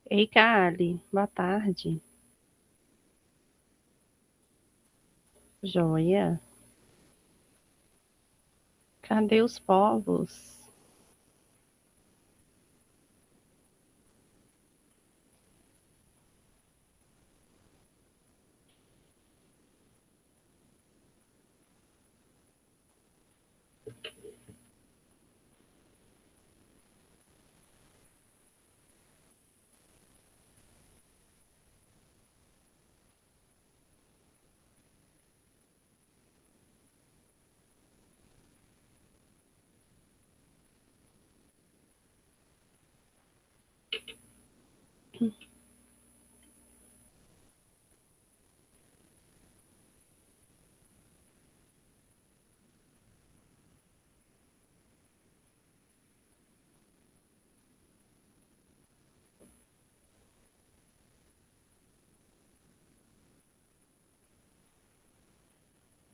Ei, Kali, boa tarde. Joia? Cadê os povos?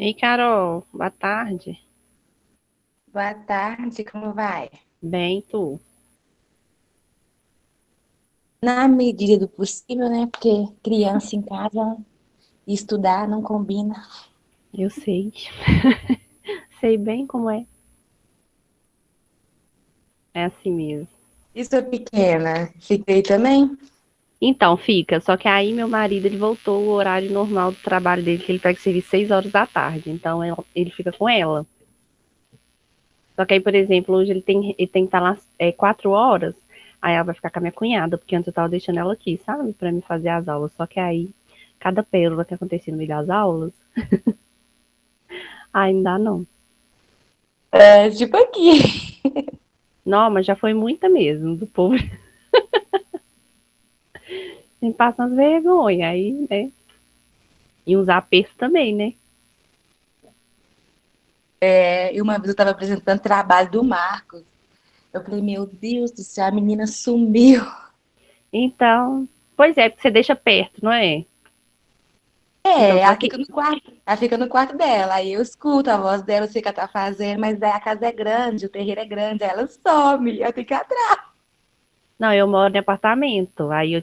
Ei, Carol, boa tarde. Boa tarde, como vai? Bem, tu? Na medida do possível, né? Porque criança em casa e estudar não combina. Eu sei. Sei bem como é. É assim mesmo. E sua pequena? Fiquei também? Então, fica. Só que aí meu marido, ele voltou ao horário normal do trabalho dele, que ele pega serviço 6 horas da tarde. Então, ele fica com ela. Só que aí, por exemplo, hoje ele tem que estar lá 4 horas. Aí ela vai ficar com a minha cunhada, porque antes eu tava deixando ela aqui, sabe? Pra me fazer as aulas. Só que aí, cada pérola que acontecia no meio das aulas, ainda não. É, tipo aqui. Não, mas já foi muita mesmo, do povo. Tem que passar umas vergonha aí, né? E uns apertos também, né? É, e uma vez eu estava apresentando trabalho do Marcos. Eu falei, meu Deus do céu, a menina sumiu. Então, pois é, porque você deixa perto, não é? Então, É, só ela que. fica no quarto. Ela fica no quarto dela. Aí eu escuto a voz dela, eu sei o que ela tá fazendo, mas daí a casa é grande, o terreiro é grande, aí ela some, eu tenho que ir atrás. Não, eu moro em apartamento. Aí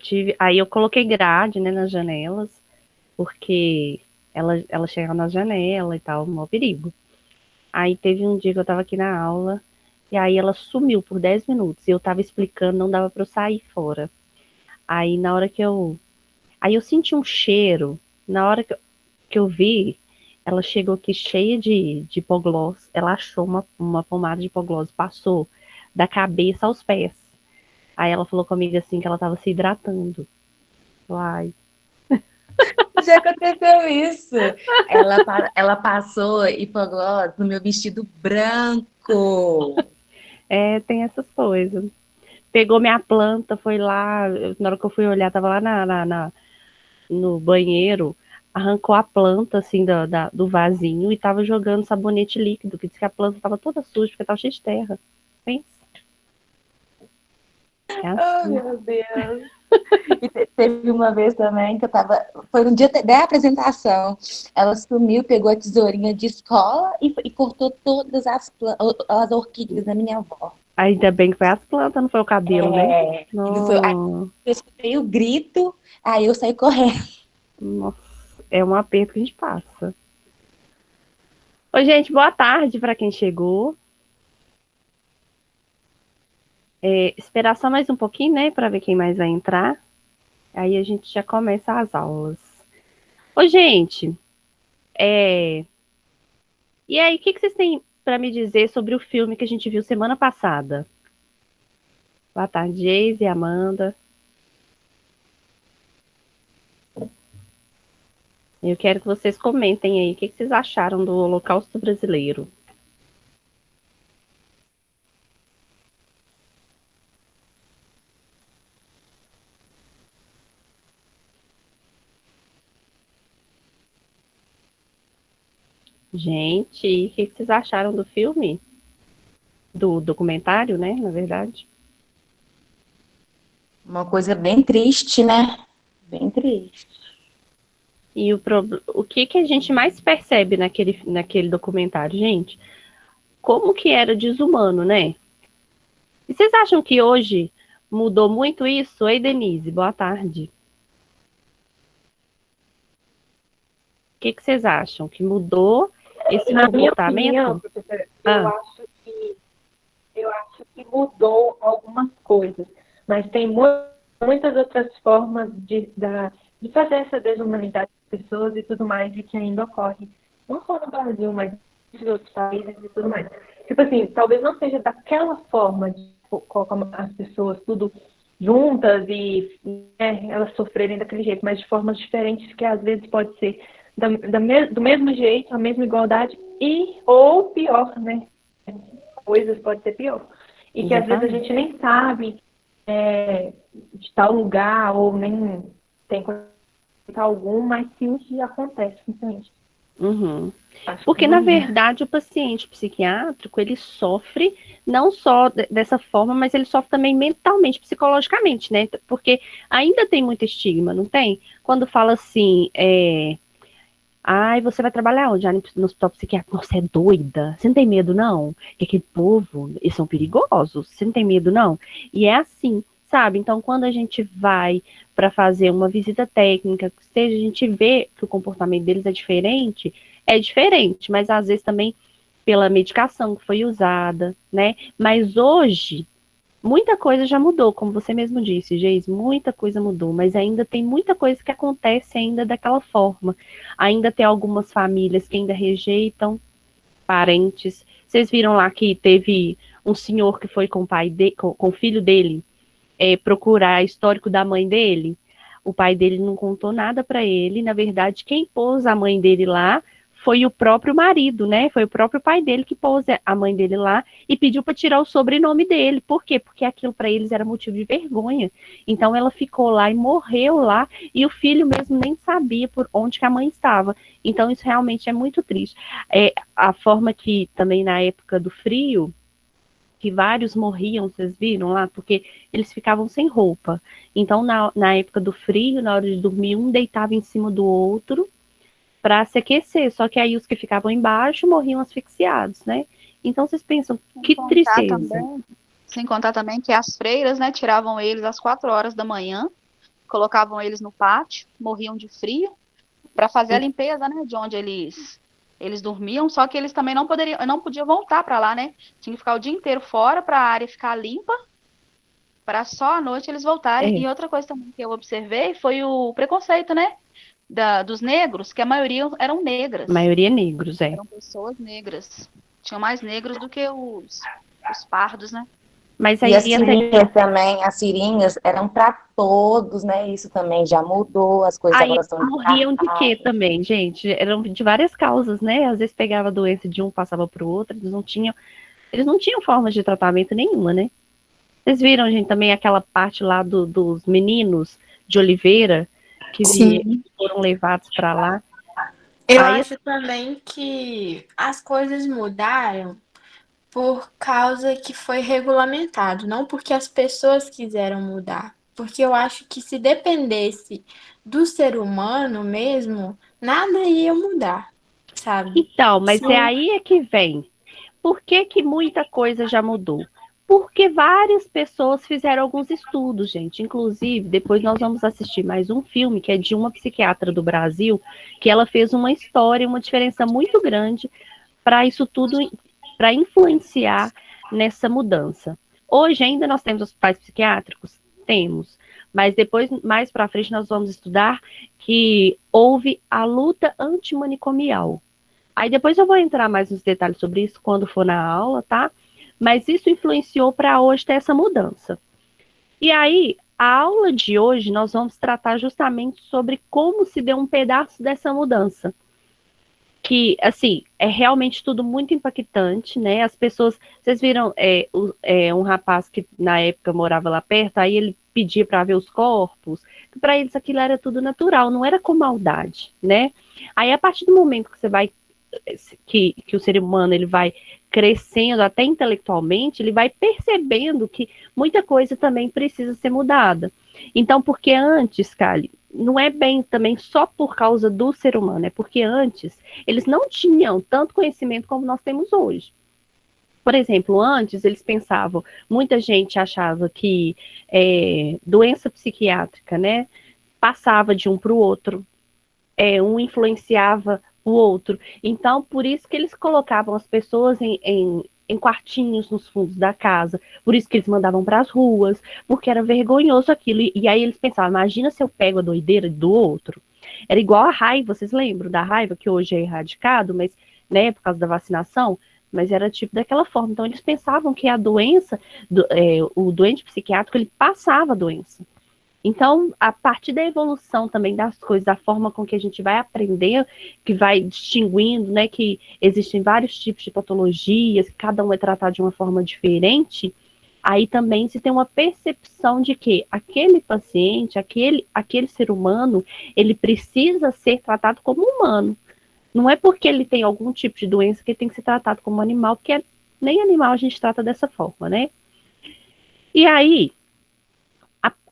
eu coloquei grade, né, nas janelas, porque ela chegava na janela e tal, mó perigo. Aí teve um dia que eu tava aqui na aula, e aí ela sumiu por 10 minutos. E eu tava explicando, não dava pra eu sair fora. Aí na hora que eu. Aí eu senti um cheiro. Na hora que eu vi, ela chegou aqui cheia de hipoglós. Ela achou uma pomada de hipoglós, passou da cabeça aos pés. Aí ela falou comigo assim que ela tava se hidratando. Uai. Já aconteceu isso. Ela passou hipoglós no meu vestido branco. É, tem essas coisas. Pegou minha planta, foi lá. Na hora que eu fui olhar, tava lá no banheiro, arrancou a planta assim do vasinho e tava jogando sabonete líquido, que disse que a planta tava toda suja, porque tava cheia de terra. Pensa, é Oh, assim. meu Deus. E teve uma vez também que eu tava. Foi no dia da apresentação. Ela sumiu, pegou a tesourinha de escola e cortou todas as orquídeas da minha avó. Ainda bem que foi as plantas, não foi o cabelo, né? É, e não foi. Aí Não, eu escutei o grito, aí eu saí correndo. nossa, é um aperto que a gente passa. Oi, gente, boa tarde para quem chegou. Esperar só mais um pouquinho, né, para ver quem mais vai entrar. Aí a gente já começa as aulas. Ô, gente, é, e aí, o que vocês têm para me dizer sobre o filme que a gente viu semana passada? Boa tarde, Geise e Amanda. Eu quero que vocês comentem aí o que vocês acharam do Holocausto Brasileiro. Gente, o que vocês acharam do filme? Do documentário, né, na verdade. Uma coisa bem triste, né? Bem triste. E o que a gente mais percebe naquele documentário, gente? Como que era desumano, né? E vocês acham que hoje mudou muito isso? Oi, Denise, boa tarde. O que vocês acham? Que mudou esse Na minha opinião, comportamento? professora, Ah, eu acho que mudou algumas coisas, mas tem muitas outras formas de fazer essa desumanidade das pessoas e tudo mais, e que ainda ocorre, não só no Brasil, mas em outros países e tudo mais. Tipo assim, talvez não seja daquela forma de colocar as pessoas tudo juntas e elas sofrerem daquele jeito, mas de formas diferentes que às vezes pode ser do mesmo jeito, a mesma igualdade e ou pior, né? Coisas pode ser pior. E que às vezes a exatamente. gente nem sabe de tal lugar ou nem tem conhecimento algum, mas sim que acontece, simplesmente. Uhum. Acho que Porque, na mudou. verdade, o paciente psiquiátrico, ele sofre não só dessa forma, mas ele sofre também mentalmente, psicologicamente, né? Porque ainda tem muito estigma, não tem? Quando fala assim, ai, você vai trabalhar onde? Ah, no hospital psiquiátrico. Nossa, é doida. Você não tem medo, não? Que aquele povo, eles são perigosos. Você não tem medo, não? E é assim, sabe? Então, quando a gente vai para fazer uma visita técnica, que seja, a gente vê que o comportamento deles é diferente, mas às vezes também pela medicação que foi usada, né? Mas hoje, muita coisa já mudou, como você mesmo disse, Geis, muita coisa mudou, mas ainda tem muita coisa que acontece ainda daquela forma. Ainda tem algumas famílias que ainda rejeitam parentes. Vocês viram lá que teve um senhor que foi com o pai com o filho dele procurar histórico da mãe dele. O pai dele não contou nada para ele. Na verdade, quem pôs a mãe dele lá foi o próprio marido, né? Foi o próprio pai dele que pôs a mãe dele lá e pediu para tirar o sobrenome dele. Por quê? Porque aquilo para eles era motivo de vergonha. Então ela ficou lá e morreu lá e o filho mesmo nem sabia por onde que a mãe estava. Então isso realmente é muito triste. A forma que também na época do frio que vários morriam, vocês viram lá? Porque eles ficavam sem roupa. Então, na época do frio, na hora de dormir, um deitava em cima do outro para se aquecer. Só que aí os que ficavam embaixo morriam asfixiados, né? Então, vocês pensam, Sem que contar tristeza. também, sem contar também que as freiras, né, tiravam eles às 4 horas da manhã, colocavam eles no pátio, morriam de frio, para fazer a limpeza, né, de onde eles dormiam, só que eles também não podiam voltar para lá, né? Tinha que ficar o dia inteiro fora para a área ficar limpa, para só à noite eles voltarem. É, E outra coisa também que eu observei foi o preconceito, né, dos negros, que a maioria eram a negras, maioria negros, é. eram pessoas negras. Tinham mais negros do que os pardos, né? Mas E as aí até. seringas também, as seringas eram para todos, né? Isso também já mudou, as coisas Aí agora são morriam de descartadas. quê também, gente? Eram de várias causas, né? Às vezes pegava a doença de um, passava para o outro, eles não tinham forma de tratamento nenhuma, né? Vocês viram, gente, também aquela parte lá dos meninos de Oliveira que Sim. foram levados para lá? Eu Aí, acho também que as coisas mudaram por causa que foi regulamentado, não porque as pessoas quiseram mudar. Porque eu acho que se dependesse do ser humano mesmo, nada ia mudar, sabe? então, mas é São aí é que vem. Por que que muita coisa já mudou? Porque várias pessoas fizeram alguns estudos, gente. Inclusive, depois nós vamos assistir mais um filme que é de uma psiquiatra do Brasil, que ela fez uma história, uma diferença muito grande para isso tudo, para influenciar nessa mudança. Hoje ainda nós temos hospitais psiquiátricos? Temos. Mas depois, mais para frente, nós vamos estudar que houve a luta antimanicomial. Aí depois eu vou entrar mais nos detalhes sobre isso quando for na aula, tá? Mas isso influenciou para hoje ter essa mudança. E aí, a aula de hoje nós vamos tratar justamente sobre como se deu um pedaço dessa mudança. Que, assim, é realmente tudo muito impactante, né? As pessoas, vocês viram um rapaz que na época morava lá perto, aí ele pedia para ver os corpos, que para eles aquilo era tudo natural, não era com maldade, né? Aí a partir do momento que você vai que o ser humano ele vai crescendo até intelectualmente, ele vai percebendo que muita coisa também precisa ser mudada. Então, porque antes, Kali, não é bem também só por causa do ser humano, é porque antes eles não tinham tanto conhecimento como nós temos hoje. Por exemplo, antes eles pensavam, muita gente achava que doença psiquiátrica, né, passava de um para o outro, um influenciava o outro. Então, por isso que eles colocavam as pessoas em quartinhos nos fundos da casa, por isso que eles mandavam para as ruas, porque era vergonhoso aquilo. E aí eles pensavam, imagina se eu pego a doideira do outro. Era igual a raiva, vocês lembram da raiva, que hoje é erradicado, mas, né, por causa da vacinação, mas era tipo daquela forma. Então, eles pensavam que a doença, o doente psiquiátrico, ele passava a doença. Então, a partir da evolução também das coisas, da forma com que a gente vai aprender, que vai distinguindo, né, que existem vários tipos de patologias, cada um é tratado de uma forma diferente, aí também se tem uma percepção de que aquele paciente, aquele ser humano, ele precisa ser tratado como humano. Não é porque ele tem algum tipo de doença que ele tem que ser tratado como animal, porque nem animal a gente trata dessa forma, né? E aí,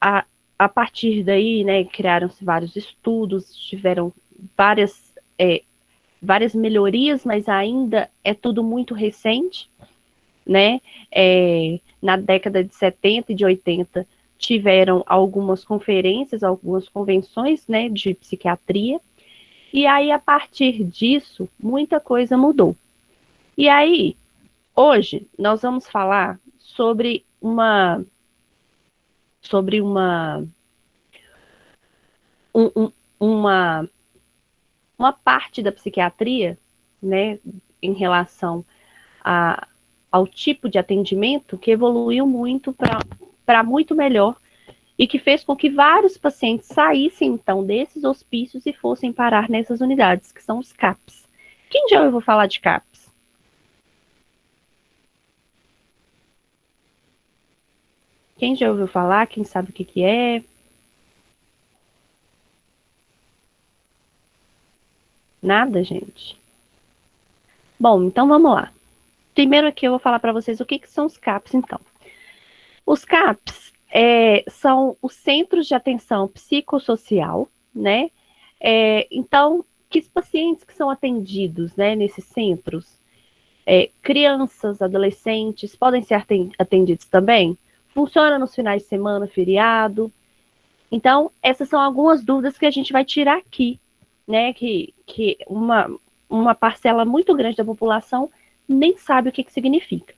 a partir daí, né, criaram-se vários estudos, tiveram várias melhorias, mas ainda é tudo muito recente, né? Na década de 70 e de 80 tiveram algumas conferências, algumas convenções, né, de psiquiatria, e aí a partir disso muita coisa mudou. E aí, hoje nós vamos falar sobre uma uma parte da psiquiatria, né, em relação ao tipo de atendimento que evoluiu muito para muito melhor e que fez com que vários pacientes saíssem, então, desses hospícios e fossem parar nessas unidades, que são os CAPs. Quem já ouviu falar de CAPs? Quem já ouviu falar? Quem sabe o que é? Nada, gente? Bom, então vamos lá. Primeiro aqui eu vou falar para vocês o que são os CAPs, então. Os CAPs são os Centros de Atenção Psicossocial, né? Então, que os pacientes que são atendidos, né, nesses centros, crianças, adolescentes, podem ser atendidos também? Funciona nos finais de semana, feriado? Então, essas são algumas dúvidas que a gente vai tirar aqui, né? Que uma parcela muito grande da população nem sabe o que significa.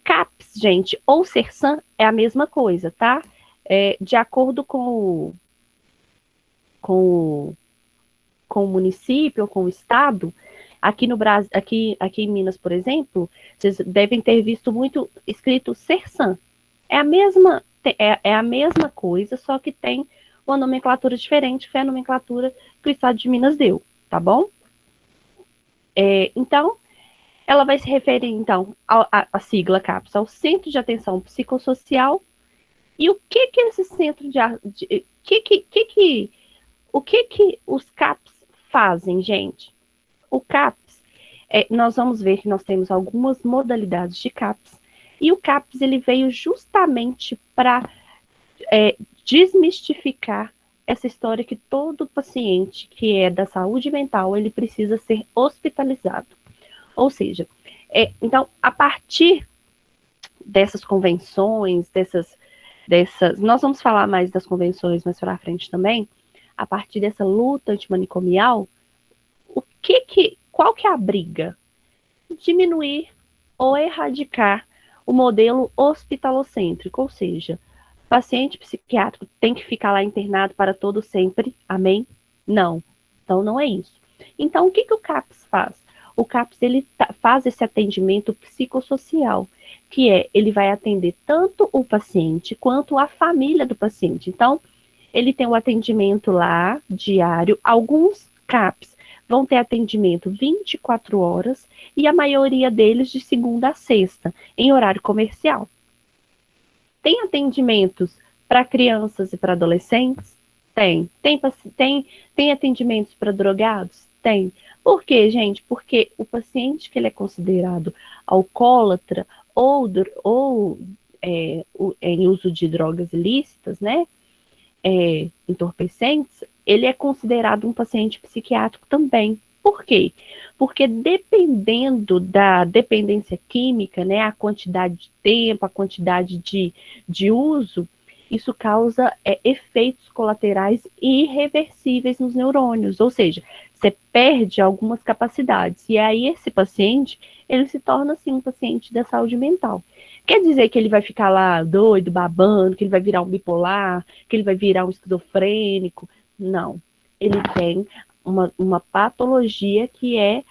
CAPS, gente, ou CERSAM é a mesma coisa, tá? De acordo com o município ou com o estado, aqui no Brasil, aqui em Minas, por exemplo, vocês devem ter visto muito escrito CERSAM. É a mesma coisa, só que tem uma nomenclatura diferente, que foi a nomenclatura que o estado de Minas deu, tá bom? Então, ela vai se referir, então, à sigla CAPS, ao Centro de Atenção Psicossocial. E o que esse centro o que os CAPs fazem, gente? O CAPS, nós vamos ver que nós temos algumas modalidades de CAPS, e o CAPS ele veio justamente para desmistificar essa história que todo paciente que é da saúde mental, ele precisa ser hospitalizado. Ou seja, então, a partir dessas convenções, nós vamos falar mais das convenções mais para frente também, a partir dessa luta antimanicomial, qual que é a briga? Diminuir ou erradicar o modelo hospitalocêntrico, ou seja, o paciente psiquiátrico tem que ficar lá internado para todo sempre, amém? Não, então não é isso. Então, o que o CAPS faz? O CAPS ele faz esse atendimento psicossocial, que ele vai atender tanto o paciente quanto a família do paciente. Então, ele tem o atendimento lá diário. Alguns CAPs vão ter atendimento 24 horas e a maioria deles de segunda a sexta, em horário comercial. Tem atendimentos para crianças e para adolescentes? Tem. Tem atendimentos para drogados? Tem. Por quê, gente? Porque o paciente que ele é considerado alcoólatra ou em uso de drogas ilícitas, né? Entorpecentes, ele é considerado um paciente psiquiátrico também. Por quê? Porque dependendo da dependência química, né, a quantidade de tempo, a quantidade de uso, isso causa efeitos colaterais irreversíveis nos neurônios, ou seja, você perde algumas capacidades. E aí esse paciente, ele se torna, assim, um paciente da saúde mental. Quer dizer que ele vai ficar lá doido, babando, que ele vai virar um bipolar, que ele vai virar um esquizofrênico? Não. Ele tem uma patologia que é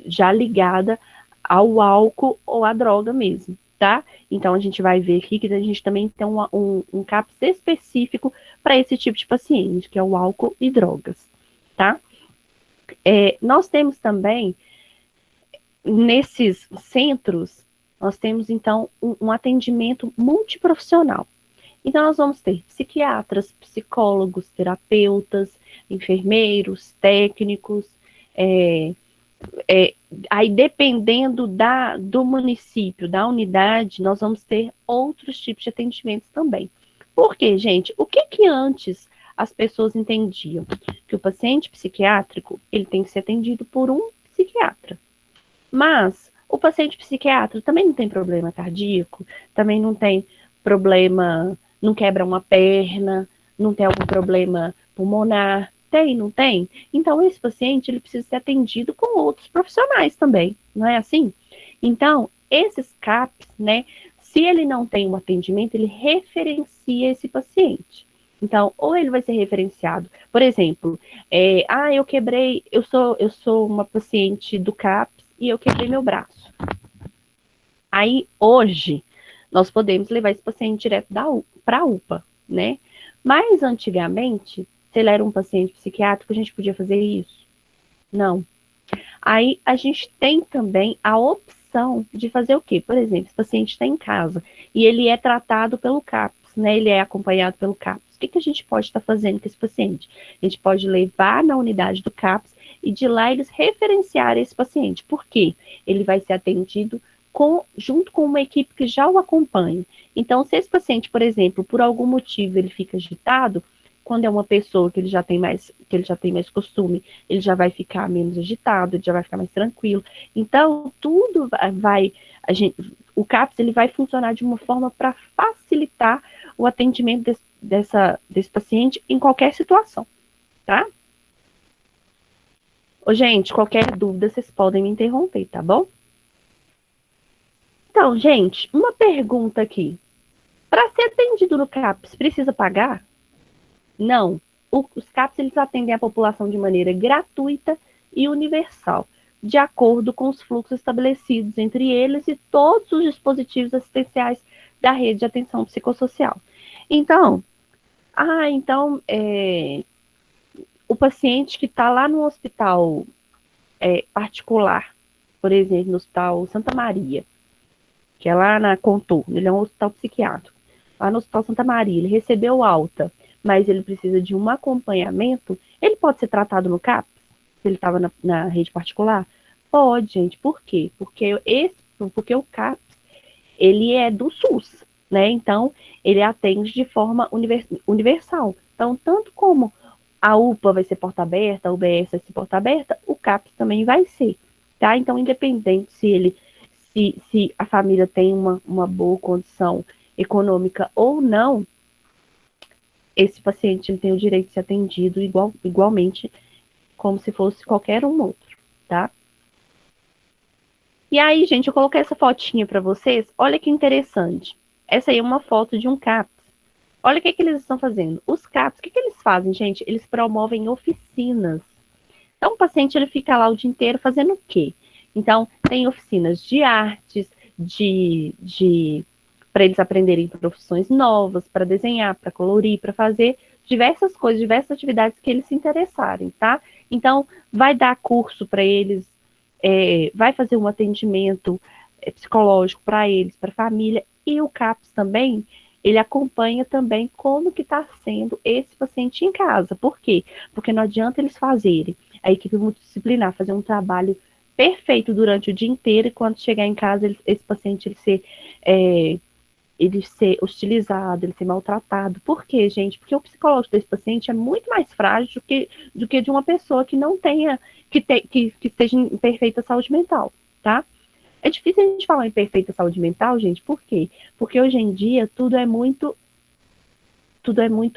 já ligada ao álcool ou à droga mesmo, tá? Então, a gente vai ver aqui que a gente também tem um CAPS específico para esse tipo de paciente, que é o álcool e drogas, tá? Nós temos também, nesses centros, nós temos, então, um atendimento multiprofissional. Então, nós vamos ter psiquiatras, psicólogos, terapeutas, enfermeiros, técnicos, aí dependendo do município, da unidade, nós vamos ter outros tipos de atendimentos também. Por quê, gente? O que antes as pessoas entendiam? Que o paciente psiquiátrico, ele tem que ser atendido por um psiquiatra. Mas o paciente psiquiátrico também não tem problema cardíaco, também não tem problema, não quebra uma perna, não tem algum problema pulmonar. Tem, não tem? Então, esse paciente, ele precisa ser atendido com outros profissionais também, não é assim? Então, esses CAPs, né, se ele não tem um atendimento, ele referencia esse paciente. Então, ou ele vai ser referenciado, por exemplo, eu sou uma paciente do CAPS e eu quebrei meu braço. Aí, hoje, nós podemos levar esse paciente direto para a UPA, né? Mas, antigamente, se ele era um paciente psiquiátrico, a gente podia fazer isso? Não. Aí, a gente tem também a opção de fazer o quê? Por exemplo, esse paciente está em casa e ele é tratado pelo CAPS, né? Ele é acompanhado pelo CAPS. O que a gente pode estar fazendo com esse paciente? A gente pode levar na unidade do CAPS e de lá eles referenciarem esse paciente. Por quê? Ele vai ser atendido junto com uma equipe que já o acompanha. Então, se esse paciente, por exemplo, por algum motivo ele fica agitado, quando é uma pessoa que ele já tem mais costume, ele já vai ficar menos agitado, ele já vai ficar mais tranquilo. Então, tudo o CAPS ele vai funcionar de uma forma para facilitar o atendimento desse paciente em qualquer situação, tá? Gente, qualquer dúvida, vocês podem me interromper, tá bom? Então, gente, uma pergunta aqui. Para ser atendido no CAPS, precisa pagar? Não. Os CAPS eles atendem a população de maneira gratuita e universal, de acordo com os fluxos estabelecidos entre eles e todos os dispositivos assistenciais da rede de atenção psicossocial. Então, o paciente que está lá no hospital particular, por exemplo, no Hospital Santa Maria, que é lá na Contorno, ele é um hospital psiquiátrico. Lá no Hospital Santa Maria, ele recebeu alta, mas ele precisa de um acompanhamento, ele pode ser tratado no CAPS, se ele estava na rede particular? Pode, gente. Por quê? Porque o CAPS, ele é do SUS, né? Então, ele atende de forma universal. Então, tanto como a UPA vai ser porta aberta, a UBS vai ser porta aberta, o CAPS também vai ser, tá? Então, independente se a família tem uma boa condição econômica ou não, esse paciente ele tem o direito de ser atendido igualmente como se fosse qualquer um outro, tá? E aí, gente, eu coloquei essa fotinha para vocês. Olha que interessante. Essa aí é uma foto de um CAPS. Olha o que eles estão fazendo. Os CAPS, o que eles fazem, gente? Eles promovem oficinas. Então, o paciente ele fica lá o dia inteiro fazendo o quê? Então, tem oficinas de artes, para eles aprenderem profissões novas, para desenhar, para colorir, para fazer diversas coisas, diversas atividades que eles se interessarem, tá? Então, vai dar curso para eles, vai fazer um atendimento psicológico para eles, para a família, e o CAPS também, ele acompanha também como que está sendo esse paciente em casa. Por quê? Porque não adianta eles fazerem, a equipe multidisciplinar, fazer um trabalho perfeito durante o dia inteiro, e quando chegar em casa, esse paciente ele ser ele ser hostilizado, ele ser maltratado. Por quê, gente? Porque o psicológico desse paciente é muito mais frágil do que de uma pessoa que não tenha, que esteja em perfeita saúde mental, tá? É difícil a gente falar em perfeita saúde mental, gente, por quê? Porque hoje em dia tudo é muito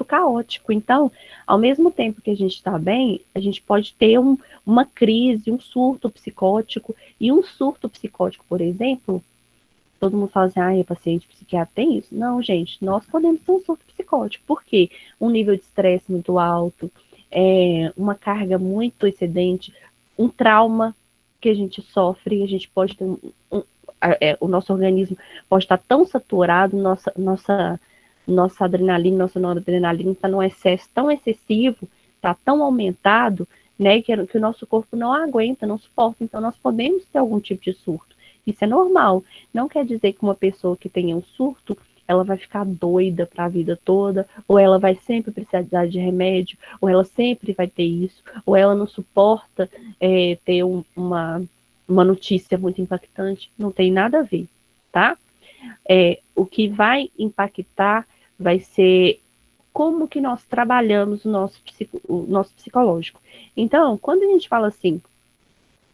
caótico. Então, ao mesmo tempo que a gente está bem, a gente pode ter uma crise, um surto psicótico. E um surto psicótico, por exemplo, todo mundo fala assim, ah, paciente psiquiatra tem isso? Não, gente, nós podemos ter um surto psicótico. Por quê? Um nível de estresse muito alto, uma carga muito excedente, um trauma que a gente sofre, a gente pode ter o nosso organismo pode estar tão saturado, nossa adrenalina, nossa noradrenalina está num excesso tão excessivo, está tão aumentado, né, que o nosso corpo não aguenta, não suporta. Então, nós podemos ter algum tipo de surto. Isso é normal. Não quer dizer que uma pessoa que tenha um surto, ela vai ficar doida para a vida toda, ou ela vai sempre precisar de remédio, ou ela sempre vai ter isso, ou ela não suporta ter uma notícia muito impactante. Não tem nada a ver, tá? O que vai impactar vai ser como que nós trabalhamos o nosso psicológico. Então, quando a gente fala assim,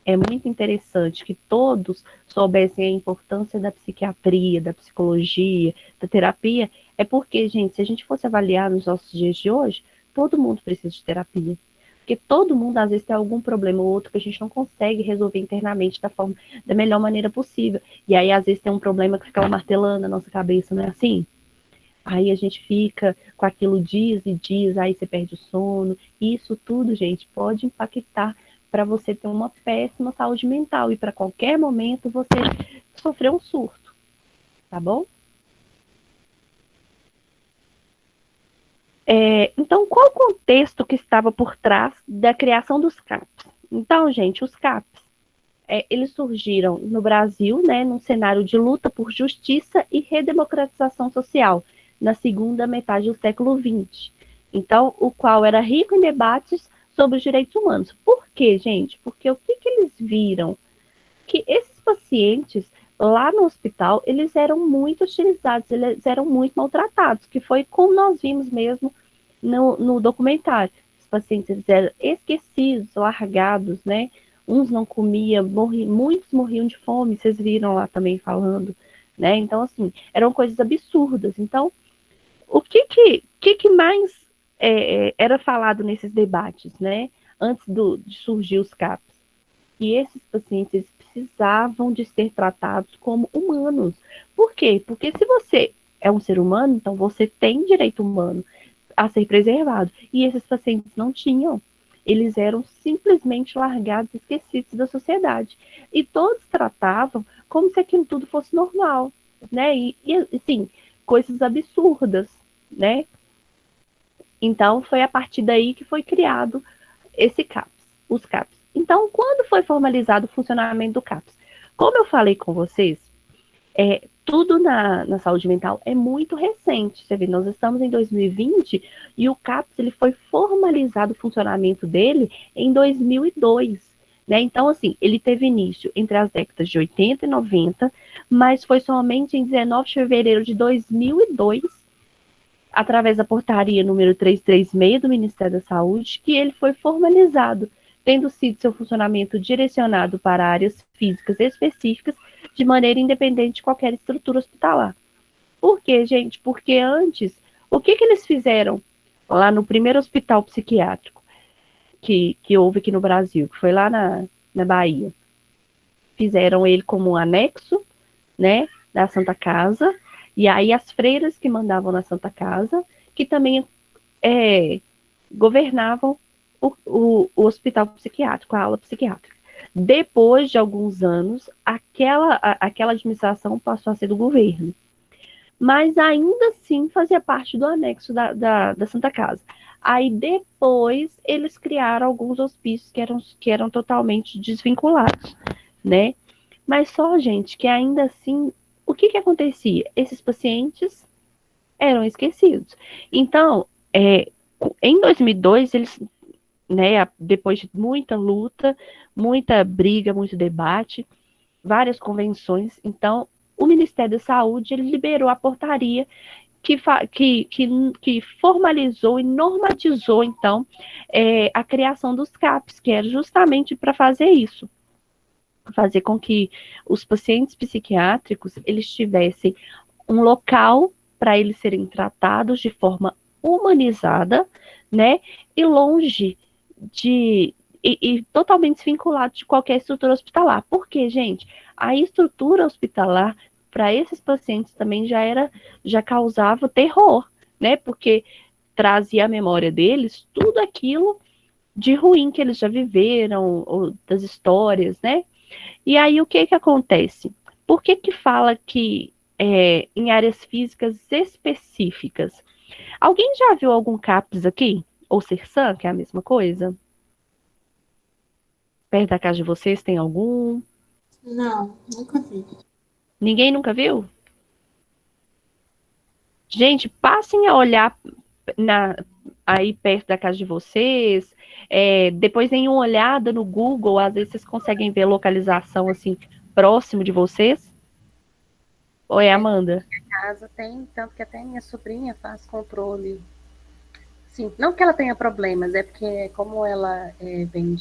é muito interessante que todos soubessem a importância da psiquiatria, da psicologia, da terapia, é porque, gente, se a gente fosse avaliar nos nossos dias de hoje, todo mundo precisa de terapia. Porque todo mundo, às vezes, tem algum problema ou outro que a gente não consegue resolver internamente da melhor maneira possível. E aí, às vezes, tem um problema que fica martelando na nossa cabeça, não é assim? Aí a gente fica com aquilo dias e dias, aí você perde o sono. Isso tudo, gente, pode impactar para você ter uma péssima saúde mental e para qualquer momento você sofrer um surto, tá bom? Então, qual o contexto que estava por trás da criação dos CAPs? Então, gente, os CAPs, eles surgiram no Brasil, né, num cenário de luta por justiça e redemocratização social, na segunda metade do século XX. Então, o qual era rico em debates sobre os direitos humanos. Por quê, gente? Porque o que eles viram? Que esses pacientes lá no hospital, eles eram muito hostilizados, eles eram muito maltratados, que foi como nós vimos mesmo no documentário. Os pacientes eles eram esquecidos, largados, né? Uns não comiam, muitos morriam de fome, vocês viram lá também falando, né? Então, assim, eram coisas absurdas. Então, o que mais era falado nesses debates, né? Antes de surgir os CAPs? Que esses pacientes precisavam de ser tratados como humanos. Por quê? Porque se você é um ser humano, então você tem direito humano a ser preservado. E esses pacientes não tinham. Eles eram simplesmente largados, esquecidos da sociedade. E todos tratavam como se aquilo tudo fosse normal, né? E assim, coisas absurdas, né? Então, foi a partir daí que foi criado os CAPs. Então, quando foi formalizado o funcionamento do CAPS? Como eu falei com vocês, tudo na saúde mental é muito recente. Você vê, nós estamos em 2020 e o CAPS ele foi formalizado o funcionamento dele em 2002. Né? Então, assim, ele teve início entre as décadas de 80 e 90, mas foi somente em 19 de fevereiro de 2002, através da portaria número 336 do Ministério da Saúde, que ele foi formalizado, tendo sido seu funcionamento direcionado para áreas físicas específicas, de maneira independente de qualquer estrutura hospitalar. Por quê, gente? Porque antes, o que eles fizeram lá no primeiro hospital psiquiátrico que houve aqui no Brasil, que foi lá na Bahia? Fizeram ele como um anexo, né, da Santa Casa, e aí as freiras que mandavam na Santa Casa, que também governavam o hospital psiquiátrico, a ala psiquiátrica. Depois de alguns anos, aquela administração passou a ser do governo. Mas ainda assim fazia parte do anexo da Santa Casa. Aí depois eles criaram alguns hospícios que eram totalmente desvinculados, né? Mas só, gente, que ainda assim, o que acontecia? Esses pacientes eram esquecidos. Então, em 2002, eles, né, depois de muita luta, muita briga, muito debate, várias convenções, então o Ministério da Saúde ele liberou a portaria que formalizou e normatizou, então, a criação dos CAPs, que era justamente para fazer isso, fazer com que os pacientes psiquiátricos eles tivessem um local para eles serem tratados de forma humanizada, né, e longe e totalmente desvinculado de qualquer estrutura hospitalar. Porque, gente, a estrutura hospitalar para esses pacientes também já causava terror, né? Porque trazia à memória deles tudo aquilo de ruim que eles já viveram, ou das histórias, né? E aí o que acontece? Por que fala que em áreas físicas específicas? Alguém já viu algum CAPS aqui? Ou CERSAM, que é a mesma coisa? Perto da casa de vocês tem algum? Não, nunca vi. Ninguém nunca viu? Gente, passem a olhar aí perto da casa de vocês. Depois deem uma olhada no Google, às vezes vocês conseguem ver localização assim próximo de vocês. Oi, Amanda. Casa tem, tanto que até minha sobrinha faz controle. Sim, não que ela tenha problemas, é porque como ela vem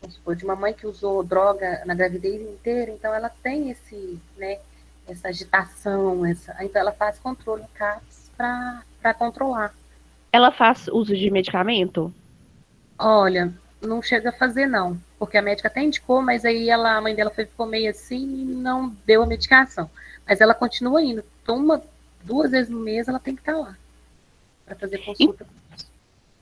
vamos supor, de uma mãe que usou droga na gravidez inteira, então ela tem essa agitação, então ela faz controle CAPS para controlar. Ela faz uso de medicamento? Olha, não chega a fazer não, porque a médica até indicou, mas aí a mãe dela ficou meio assim e não deu a medicação. Mas ela continua indo, 2 vezes no mês ela tem que estar lá para fazer consulta.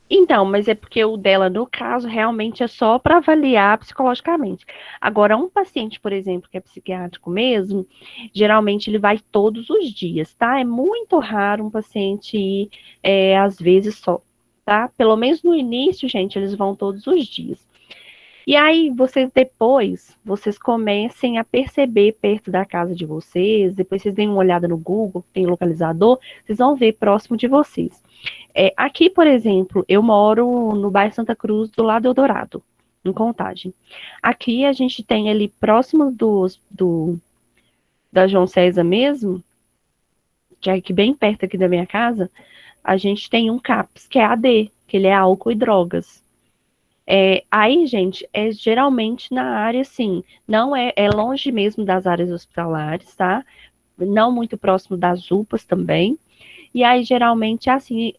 Então, mas é porque o dela, no caso, realmente é só para avaliar psicologicamente. Agora, um paciente, por exemplo, que é psiquiátrico mesmo, geralmente ele vai todos os dias, tá? É muito raro um paciente ir, às vezes só, tá? Pelo menos no início, gente, eles vão todos os dias. E aí, vocês comecem a perceber perto da casa de vocês, depois vocês deem uma olhada no Google, tem localizador, vocês vão ver próximo de vocês. Aqui, por exemplo, eu moro no bairro Santa Cruz, do lado do Eldorado, em Contagem. Aqui a gente tem ali próximo da João César mesmo, que é aqui bem perto aqui da minha casa, a gente tem um CAPS, que é AD, que ele é álcool e drogas. Aí, gente, geralmente na área, assim, não é longe mesmo das áreas hospitalares, tá? Não muito próximo das UPAs também. E aí, geralmente, assim,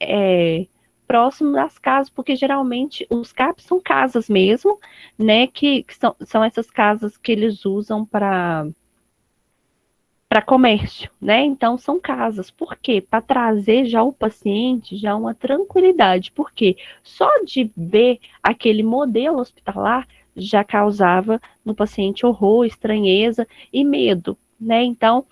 próximo das casas, porque geralmente os CAPs são casas mesmo, né? Que são essas casas que eles usam para comércio, né? Então, são casas. Por quê? Para trazer já o paciente, já uma tranquilidade. Por quê? Só de ver aquele modelo hospitalar já causava no paciente horror, estranheza e medo, né? Então,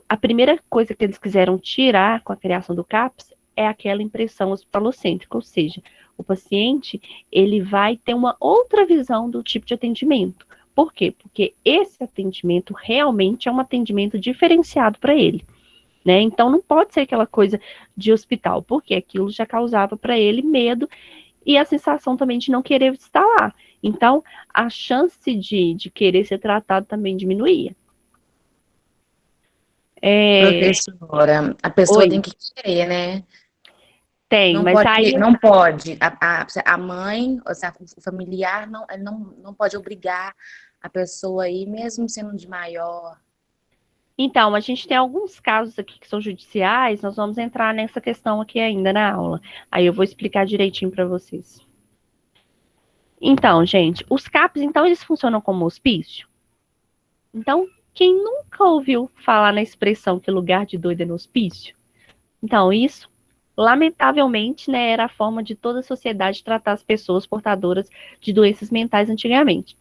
a primeira coisa que eles quiseram tirar com a criação do CAPS é aquela impressão hospitalocêntrica, ou seja, o paciente ele vai ter uma outra visão do tipo de atendimento. Por quê? Porque esse atendimento realmente é um atendimento diferenciado para ele, né? Então não pode ser aquela coisa de hospital, porque aquilo já causava para ele medo e a sensação também de não querer estar lá. Então a chance de querer ser tratado também diminuía. Professora, a pessoa Oi. tem que querer, né? Tem, mas pode, aí não pode. A mãe, ou seja, o familiar, não pode obrigar a pessoa a ir, mesmo sendo de maior. Então, a gente tem alguns casos aqui que são judiciais, nós vamos entrar nessa questão aqui ainda na aula. Aí eu vou explicar direitinho para vocês. Então, gente, os CAPs, então, eles funcionam como hospício? Então, quem nunca ouviu falar na expressão que lugar de doido é no hospício? Então, isso, lamentavelmente, né, era a forma de toda a sociedade tratar as pessoas portadoras de doenças mentais antigamente.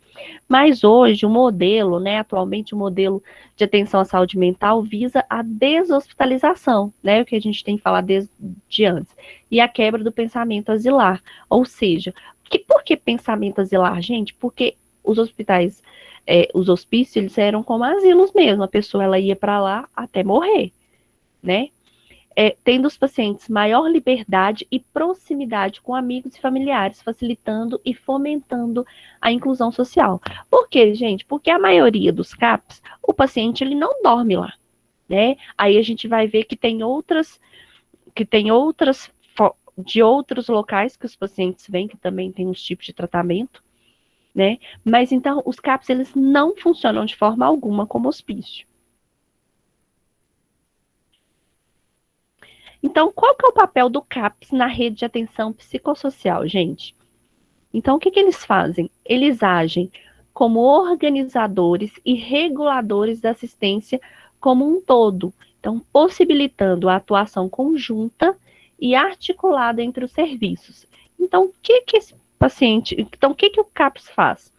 Mas hoje, o modelo, né, atualmente o modelo de atenção à saúde mental visa a deshospitalização, né, o que a gente tem falado desde antes, e a quebra do pensamento asilar. Ou seja, por que pensamento asilar, gente? Porque os hospitais, os hospícios, eles eram como asilos mesmo, a pessoa ela ia para lá até morrer, né? tendo os pacientes maior liberdade e proximidade com amigos e familiares, facilitando e fomentando a inclusão social. Por quê, gente? Porque a maioria dos CAPs, o paciente ele não dorme lá, né? Aí a gente vai ver que tem outras de outros locais que os pacientes vêm, que também tem uns tipos de tratamento, né? Mas então os CAPs eles não funcionam de forma alguma como hospício. Então, qual que é o papel do CAPS na rede de atenção psicossocial, gente? Então, o que eles fazem? Eles agem como organizadores e reguladores da assistência como um todo. Então, possibilitando a atuação conjunta e articulada entre os serviços. Então, o que o CAPS faz?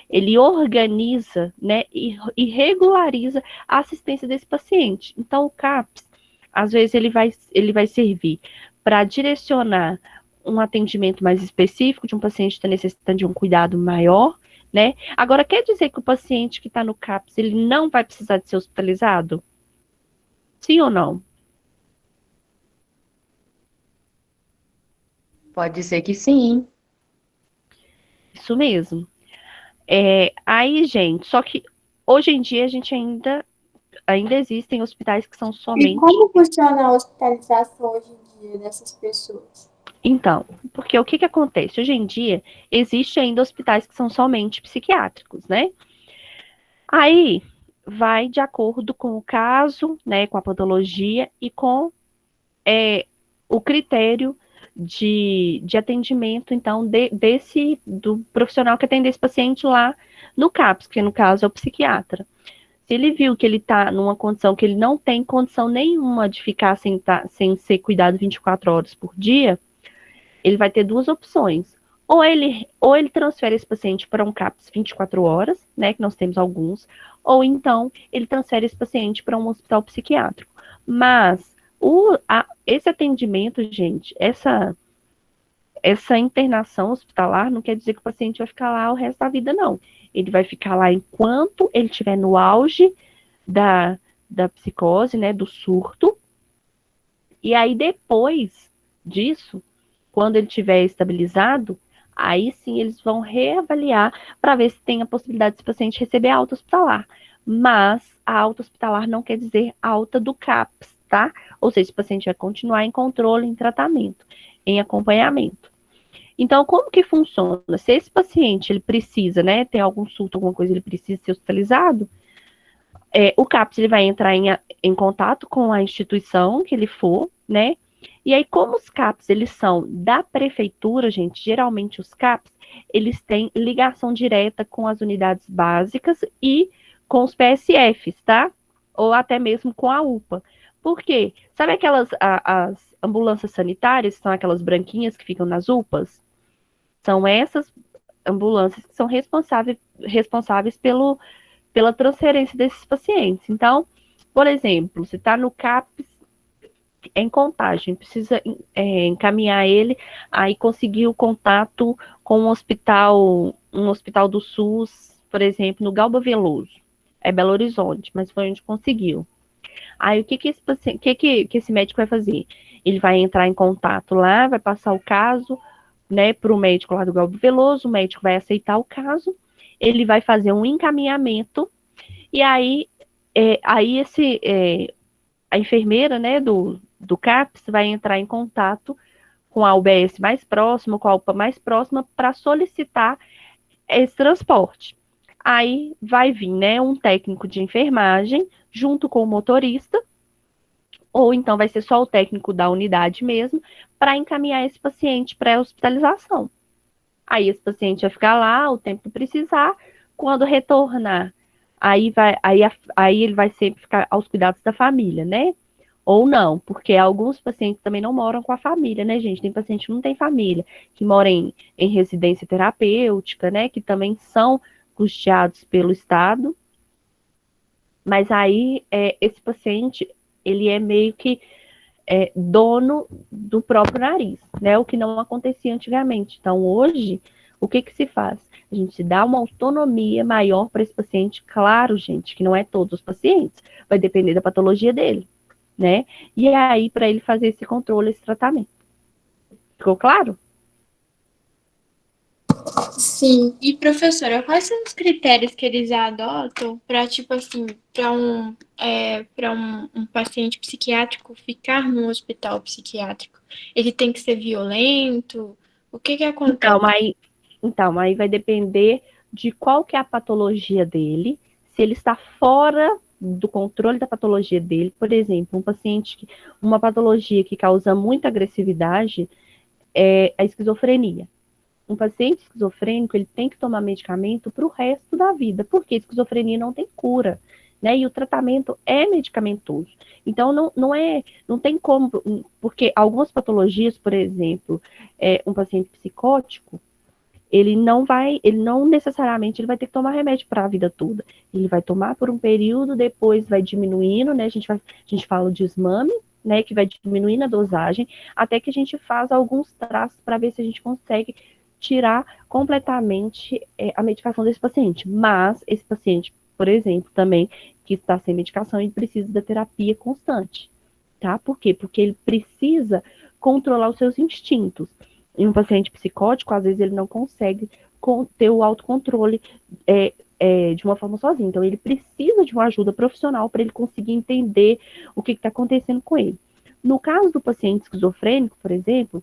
Ele organiza, né, e regulariza a assistência desse paciente. Então, o CAPS às vezes ele vai servir para direcionar um atendimento mais específico de um paciente que está necessitando de um cuidado maior, né? Agora, quer dizer que o paciente que está no CAPS, ele não vai precisar de ser hospitalizado? Sim ou não? Pode ser que sim. Isso mesmo. Aí, gente, só que hoje em dia a gente ainda existem hospitais que são E somente... como funciona a hospitalização hoje em dia dessas pessoas? Então, porque o que acontece? Hoje em dia, existe ainda hospitais que são somente psiquiátricos, né? Aí, vai de acordo com o caso, né, com a patologia e com o critério de atendimento, então, do profissional que atende esse paciente lá no CAPS, que no caso é o psiquiatra. Se ele viu que ele está numa condição que ele não tem condição nenhuma de ficar sem ser cuidado 24 horas por dia, ele vai ter duas opções. Ou ele transfere esse paciente para um CAPS 24 horas, né, que nós temos alguns, ou então ele transfere esse paciente para um hospital psiquiátrico. Mas esse atendimento, gente, essa internação hospitalar não quer dizer que o paciente vai ficar lá o resto da vida, não. Ele vai ficar lá enquanto ele estiver no auge da psicose, né, do surto. E aí, depois disso, quando ele estiver estabilizado, aí sim eles vão reavaliar para ver se tem a possibilidade desse paciente receber alta hospitalar. Mas a alta hospitalar não quer dizer alta do CAPS, tá? Ou seja, esse paciente vai continuar em controle, em tratamento, em acompanhamento. Então, como que funciona? Se esse paciente, ele precisa, né, tem algum surto, alguma coisa, ele precisa ser hospitalizado, o CAPS ele vai entrar em contato com a instituição que ele for, né? E aí, como os CAPS, eles são da prefeitura, gente, geralmente os CAPS, eles têm ligação direta com as unidades básicas e com os PSFs, tá? Ou até mesmo com a UPA. Por quê? Sabe as ambulâncias sanitárias, são aquelas branquinhas que ficam nas UPAs? São essas ambulâncias que são responsáveis pela transferência desses pacientes. Então, por exemplo, você está no CAPS em Contagem, precisa encaminhar ele, aí conseguir o contato com um hospital do SUS, por exemplo, no Galba Veloso, é Belo Horizonte, mas foi onde conseguiu. Aí o que esse médico vai fazer? Ele vai entrar em contato lá, vai passar o caso, né, para o médico lá do Galba Veloso, o médico vai aceitar o caso, ele vai fazer um encaminhamento, e aí, a enfermeira, né, do CAPS vai entrar em contato com a UBS mais próxima, com a UPA mais próxima, para solicitar esse transporte. Aí vai vir, né, um técnico de enfermagem junto com o motorista, ou então vai ser só o técnico da unidade mesmo, para encaminhar esse paciente para a hospitalização. Aí esse paciente vai ficar lá o tempo que precisar, quando retornar, aí ele vai sempre ficar aos cuidados da família, né? Ou não, porque alguns pacientes também não moram com a família, né, gente? Tem paciente que não tem família, que mora em residência terapêutica, né? Que também são custeados pelo Estado. Mas aí, esse paciente, ele é meio que dono do próprio nariz, né? O que não acontecia antigamente. Então, hoje, o que se faz? A gente dá uma autonomia maior para esse paciente. Claro, gente, que não é todos os pacientes. Vai depender da patologia dele. né? E aí, para ele fazer esse controle, esse tratamento. Ficou claro? Sim. E professora, quais são os critérios que eles adotam para, tipo assim, para um paciente psiquiátrico ficar num hospital psiquiátrico? Ele tem que ser violento? O que acontece? Então, aí vai depender de qual que é a patologia dele, se ele está fora do controle da patologia dele. Por exemplo, uma patologia que causa muita agressividade é a esquizofrenia. Um paciente esquizofrênico, ele tem que tomar medicamento para o resto da vida, porque a esquizofrenia não tem cura, né? E o tratamento é medicamentoso. Então, não tem como, porque algumas patologias, por exemplo, um paciente psicótico, ele não necessariamente ele vai ter que tomar remédio para a vida toda. Ele vai tomar por um período, depois vai diminuindo, né? A gente fala de desmame, né? Que vai diminuindo a dosagem, até que a gente faz alguns traços para ver se a gente consegue tirar completamente a medicação desse paciente. Mas esse paciente, por exemplo, também que está sem medicação, ele precisa da terapia constante, tá? Por quê? Porque ele precisa controlar os seus instintos. Em um paciente psicótico, às vezes ele não consegue ter o autocontrole de uma forma sozinho. Então, ele precisa de uma ajuda profissional para ele conseguir entender o que está acontecendo com ele. No caso do paciente esquizofrênico, por exemplo,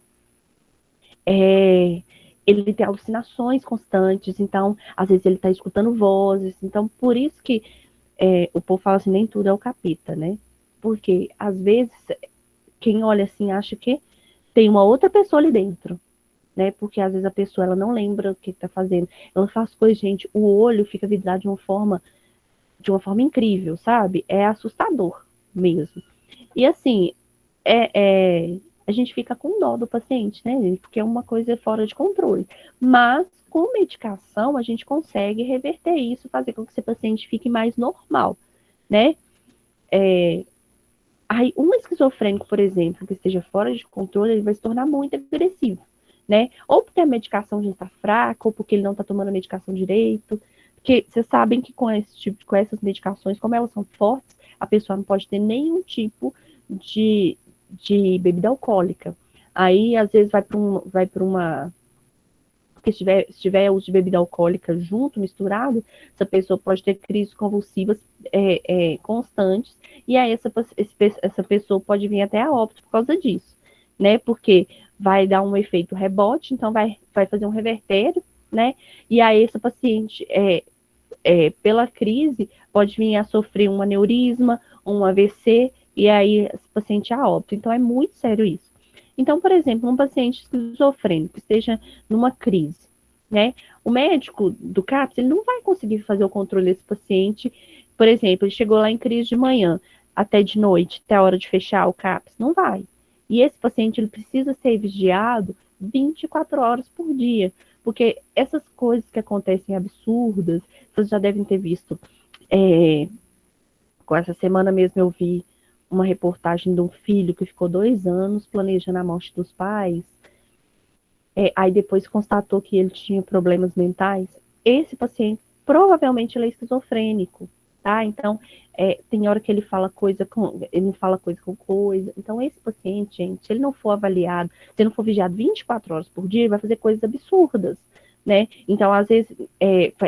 ele tem alucinações constantes, então, às vezes ele está escutando vozes. Então, por isso que o povo fala assim, nem tudo é o capeta, né? Porque, às vezes, quem olha assim acha que tem uma outra pessoa ali dentro, né? Porque às vezes a pessoa ela não lembra o que está fazendo. Ela faz coisas, gente, o olho fica vidrado de uma forma incrível, sabe? É assustador mesmo. E assim, a gente fica com dó do paciente, né? Porque é uma coisa fora de controle. Mas com medicação a gente consegue reverter isso, fazer com que esse paciente fique mais normal, né? Aí, um esquizofrênico, por exemplo, que esteja fora de controle, ele vai se tornar muito agressivo, né? Ou porque a medicação já está fraca, ou porque ele não está tomando a medicação direito. Porque vocês sabem que com essas medicações, como elas são fortes, a pessoa não pode ter nenhum tipo de bebida alcoólica. Aí, às vezes, vai para uma. Porque se tiver uso de bebida alcoólica junto, misturado, essa pessoa pode ter crises convulsivas constantes, e aí essa pessoa pode vir até a óbito por causa disso, né? Porque vai dar um efeito rebote, então vai fazer um revertério, né? E aí esse paciente, pela crise, pode vir a sofrer um aneurisma, um AVC, e aí esse paciente a óbito. Então é muito sério isso. Então, por exemplo, um paciente esquizofrênico que esteja numa crise, né? O médico do CAPS, ele não vai conseguir fazer o controle desse paciente. Por exemplo, ele chegou lá em crise de manhã, até de noite, até a hora de fechar o CAPS. Não vai. E esse paciente, ele precisa ser vigiado 24 horas por dia. Porque essas coisas que acontecem absurdas, vocês já devem ter visto. Com essa semana mesmo eu vi uma reportagem de um filho que ficou 2 anos planejando a morte dos pais. Aí depois constatou que ele tinha problemas mentais. Esse paciente provavelmente ele é esquizofrênico, tá? Então, tem hora que ele ele não fala coisa com coisa. Então, esse paciente, gente, se ele não for avaliado, se ele não for vigiado 24 horas por dia, ele vai fazer coisas absurdas, né? Então, às vezes,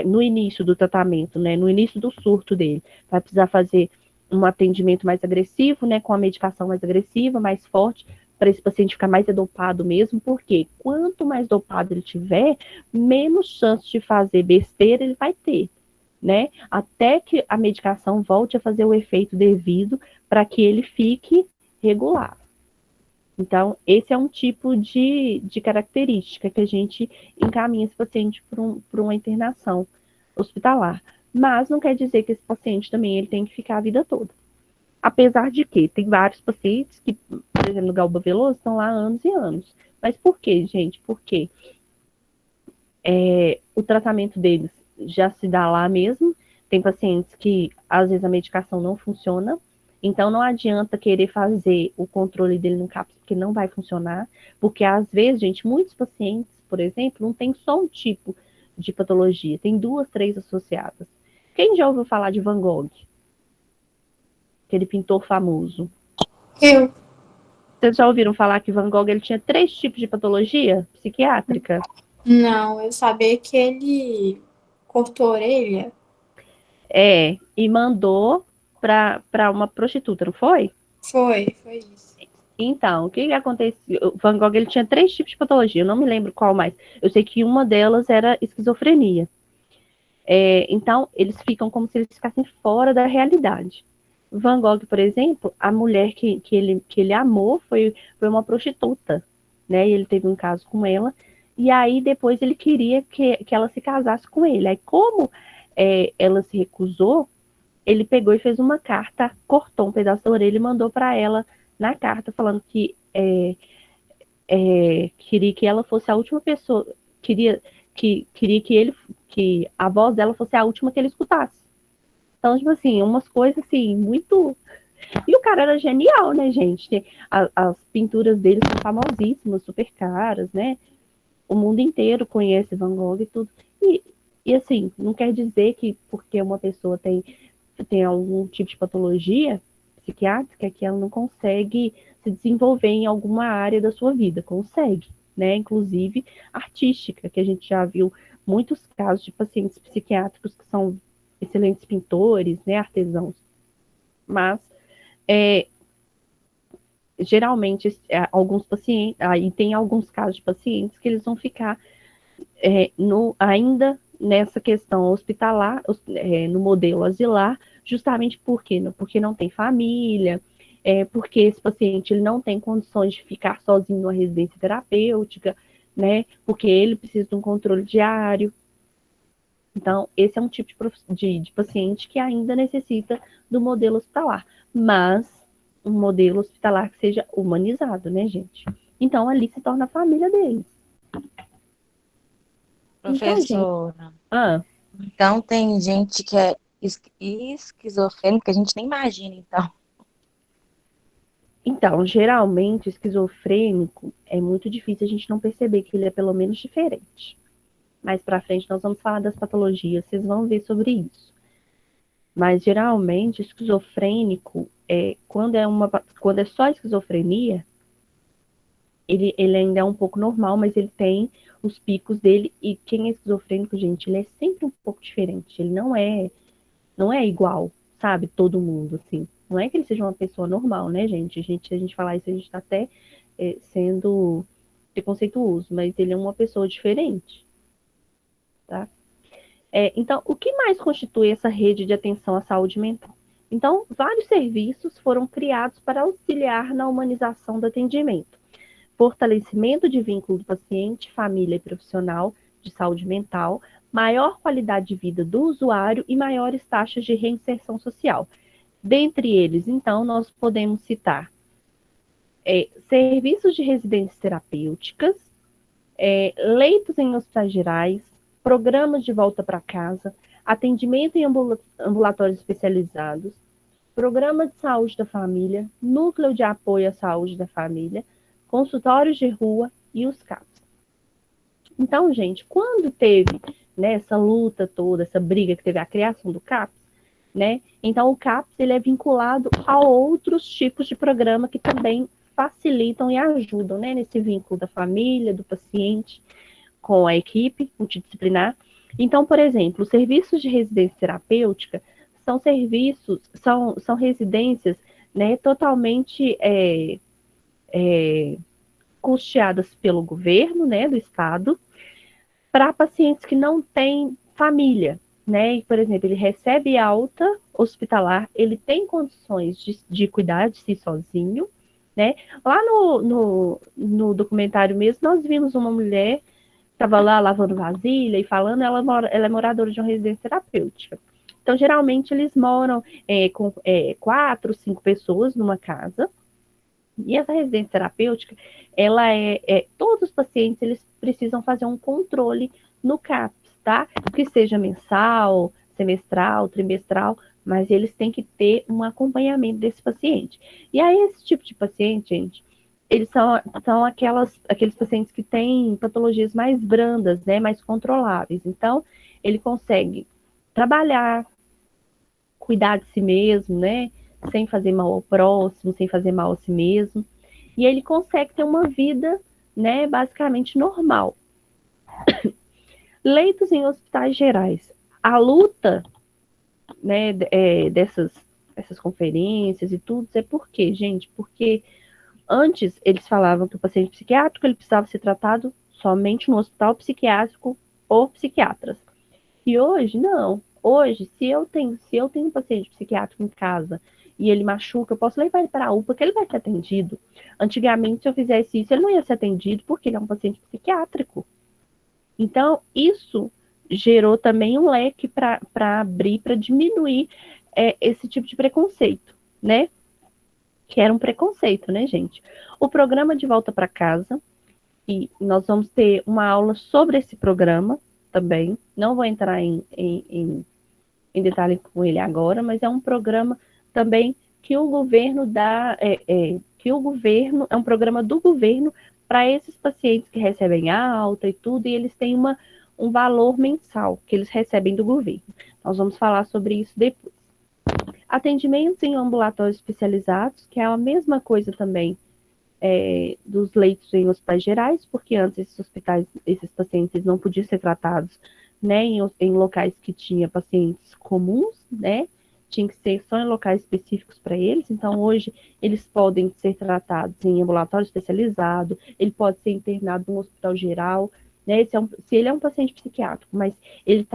no início do tratamento, né, no início do surto dele, vai precisar fazer um atendimento mais agressivo, né, com a medicação mais agressiva, mais forte, para esse paciente ficar mais dopado mesmo, porque quanto mais dopado ele tiver, menos chance de fazer besteira ele vai ter, né? Até que a medicação volte a fazer o efeito devido para que ele fique regular. Então, esse é um tipo de característica que a gente encaminha esse paciente para uma internação hospitalar. Mas não quer dizer que esse paciente também ele tem que ficar a vida toda. Apesar de que tem vários pacientes que, por exemplo, no Galba Veloso, estão lá há anos e anos. Mas por quê, gente? Porque o tratamento deles já se dá lá mesmo. Tem pacientes que, às vezes, a medicação não funciona. Então, não adianta querer fazer o controle dele no CAPS, porque não vai funcionar. Porque, às vezes, gente, muitos pacientes, por exemplo, não tem só um tipo de patologia. Tem 2, 3 associadas. Quem já ouviu falar de Van Gogh? Aquele pintor famoso. Eu Vocês já ouviram falar que Van Gogh ele tinha 3 tipos de patologia psiquiátrica? não, eu sabia que ele cortou a orelha. E mandou para uma prostituta, não foi? Foi isso. Então, o que aconteceu? O Van Gogh ele tinha 3 tipos de patologia, eu não me lembro qual mais. Eu sei que uma delas era esquizofrenia. Então, eles ficam como se eles ficassem fora da realidade. Van Gogh, por exemplo, a mulher que ele amou foi uma prostituta, né? E ele teve um caso com ela, e aí depois ele queria que ela se casasse com ele. Aí, como ela se recusou, ele pegou e fez uma carta, cortou um pedaço da orelha e mandou para ela na carta, falando que queria que ela fosse a última pessoa, queria que a voz dela fosse a última que ele escutasse. Então, tipo assim, umas coisas assim, muito. E o cara era genial, né, gente? As pinturas dele são famosíssimas, super caras, né? O mundo inteiro conhece Van Gogh e tudo. E assim, não quer dizer que porque uma pessoa tem algum tipo de patologia psiquiátrica que ela não consegue se desenvolver em alguma área da sua vida. Consegue, né? Inclusive artística, que a gente já viu muitos casos de pacientes psiquiátricos que são excelentes pintores, né, artesãos. Mas geralmente alguns pacientes, aí tem alguns casos de pacientes que eles vão ficar ainda nessa questão hospitalar, no modelo asilar, justamente porque não tem família, porque esse paciente ele não tem condições de ficar sozinho numa residência terapêutica, né? Porque ele precisa de um controle diário. Então, esse é um tipo de paciente que ainda necessita do modelo hospitalar, mas um modelo hospitalar que seja humanizado, né, gente? Então, ali se torna a família deles. Professora, Então, então tem gente que é esquizofrênica, a gente nem imagina, então. Então, geralmente, esquizofrênico é muito difícil a gente não perceber que ele é pelo menos diferente. Mais pra frente nós vamos falar das patologias, vocês vão ver sobre isso. Mas geralmente, esquizofrênico, quando é só esquizofrenia, ele ainda é um pouco normal, mas ele tem os picos dele, e quem é esquizofrênico, gente, ele é sempre um pouco diferente. Ele não é igual, sabe? Todo mundo, assim. Não é que ele seja uma pessoa normal, né, gente? Se a gente falar isso, a gente tá até sendo preconceituoso, mas ele é uma pessoa diferente, tá? Então, o que mais constitui essa rede de atenção à saúde mental? Então, vários serviços foram criados para auxiliar na humanização do atendimento. Fortalecimento de vínculo do paciente, família e profissional de saúde mental, maior qualidade de vida do usuário e maiores taxas de reinserção social. Dentre eles, então, nós podemos citar serviços de residências terapêuticas, leitos em hospitais gerais, programas de volta para casa, atendimento em ambulatórios especializados, programa de saúde da família, núcleo de apoio à saúde da família, consultórios de rua e os CAPs. Então, gente, quando teve, né, essa luta toda, essa briga que teve a criação do CAPS, né, então o CAPS ele é vinculado a outros tipos de programa que também facilitam e ajudam, né, nesse vínculo da família, do paciente com a equipe multidisciplinar. Então, por exemplo, os serviços de residência terapêutica são serviços, são residências, né, totalmente custeadas pelo governo, né, do estado, para pacientes que não têm família, né? E, por exemplo, ele recebe alta hospitalar, ele tem condições de cuidar de si sozinho, né? Lá no documentário mesmo, nós vimos uma mulher estava lá lavando vasilha e falando, ela é moradora de uma residência terapêutica. Então, geralmente, eles moram com 4, 5 pessoas numa casa. E essa residência terapêutica, todos os pacientes, eles precisam fazer um controle no CAPS, tá? Que seja mensal, semestral, trimestral, mas eles têm que ter um acompanhamento desse paciente. E aí, esse tipo de paciente, gente, eles são aqueles pacientes que têm patologias mais brandas, né, mais controláveis. Então, ele consegue trabalhar, cuidar de si mesmo, né, sem fazer mal ao próximo, sem fazer mal a si mesmo. E ele consegue ter uma vida, né, basicamente normal. Leitos em hospitais gerais. A luta, né, dessas conferências e tudo, é por quê, gente? Porque antes eles falavam que o paciente psiquiátrico ele precisava ser tratado somente no hospital psiquiátrico por psiquiatras. E hoje, não. Hoje, se eu tenho um paciente psiquiátrico em casa e ele machuca, eu posso levar ele para a UPA, que ele vai ser atendido. Antigamente, se eu fizesse isso, ele não ia ser atendido porque ele é um paciente psiquiátrico. Então, isso gerou também um leque para abrir, para diminuir esse tipo de preconceito, né? Que era um preconceito, né, gente? O programa De Volta para Casa, e nós vamos ter uma aula sobre esse programa também. Não vou entrar em detalhe com ele agora, mas é um programa também que o governo dá, que o governo, é um programa do governo para esses pacientes que recebem alta e tudo, e eles têm um valor mensal que eles recebem do governo. Nós vamos falar sobre isso depois. Atendimentos em ambulatórios especializados, que é a mesma coisa também dos leitos em hospitais gerais, porque antes esses pacientes não podiam ser tratados, né, em locais que tinha pacientes comuns, né, tinha que ser só em locais específicos para eles. Então, hoje, eles podem ser tratados em ambulatório especializado, ele pode ser internado no hospital geral, né, se ele é um paciente psiquiátrico, mas ele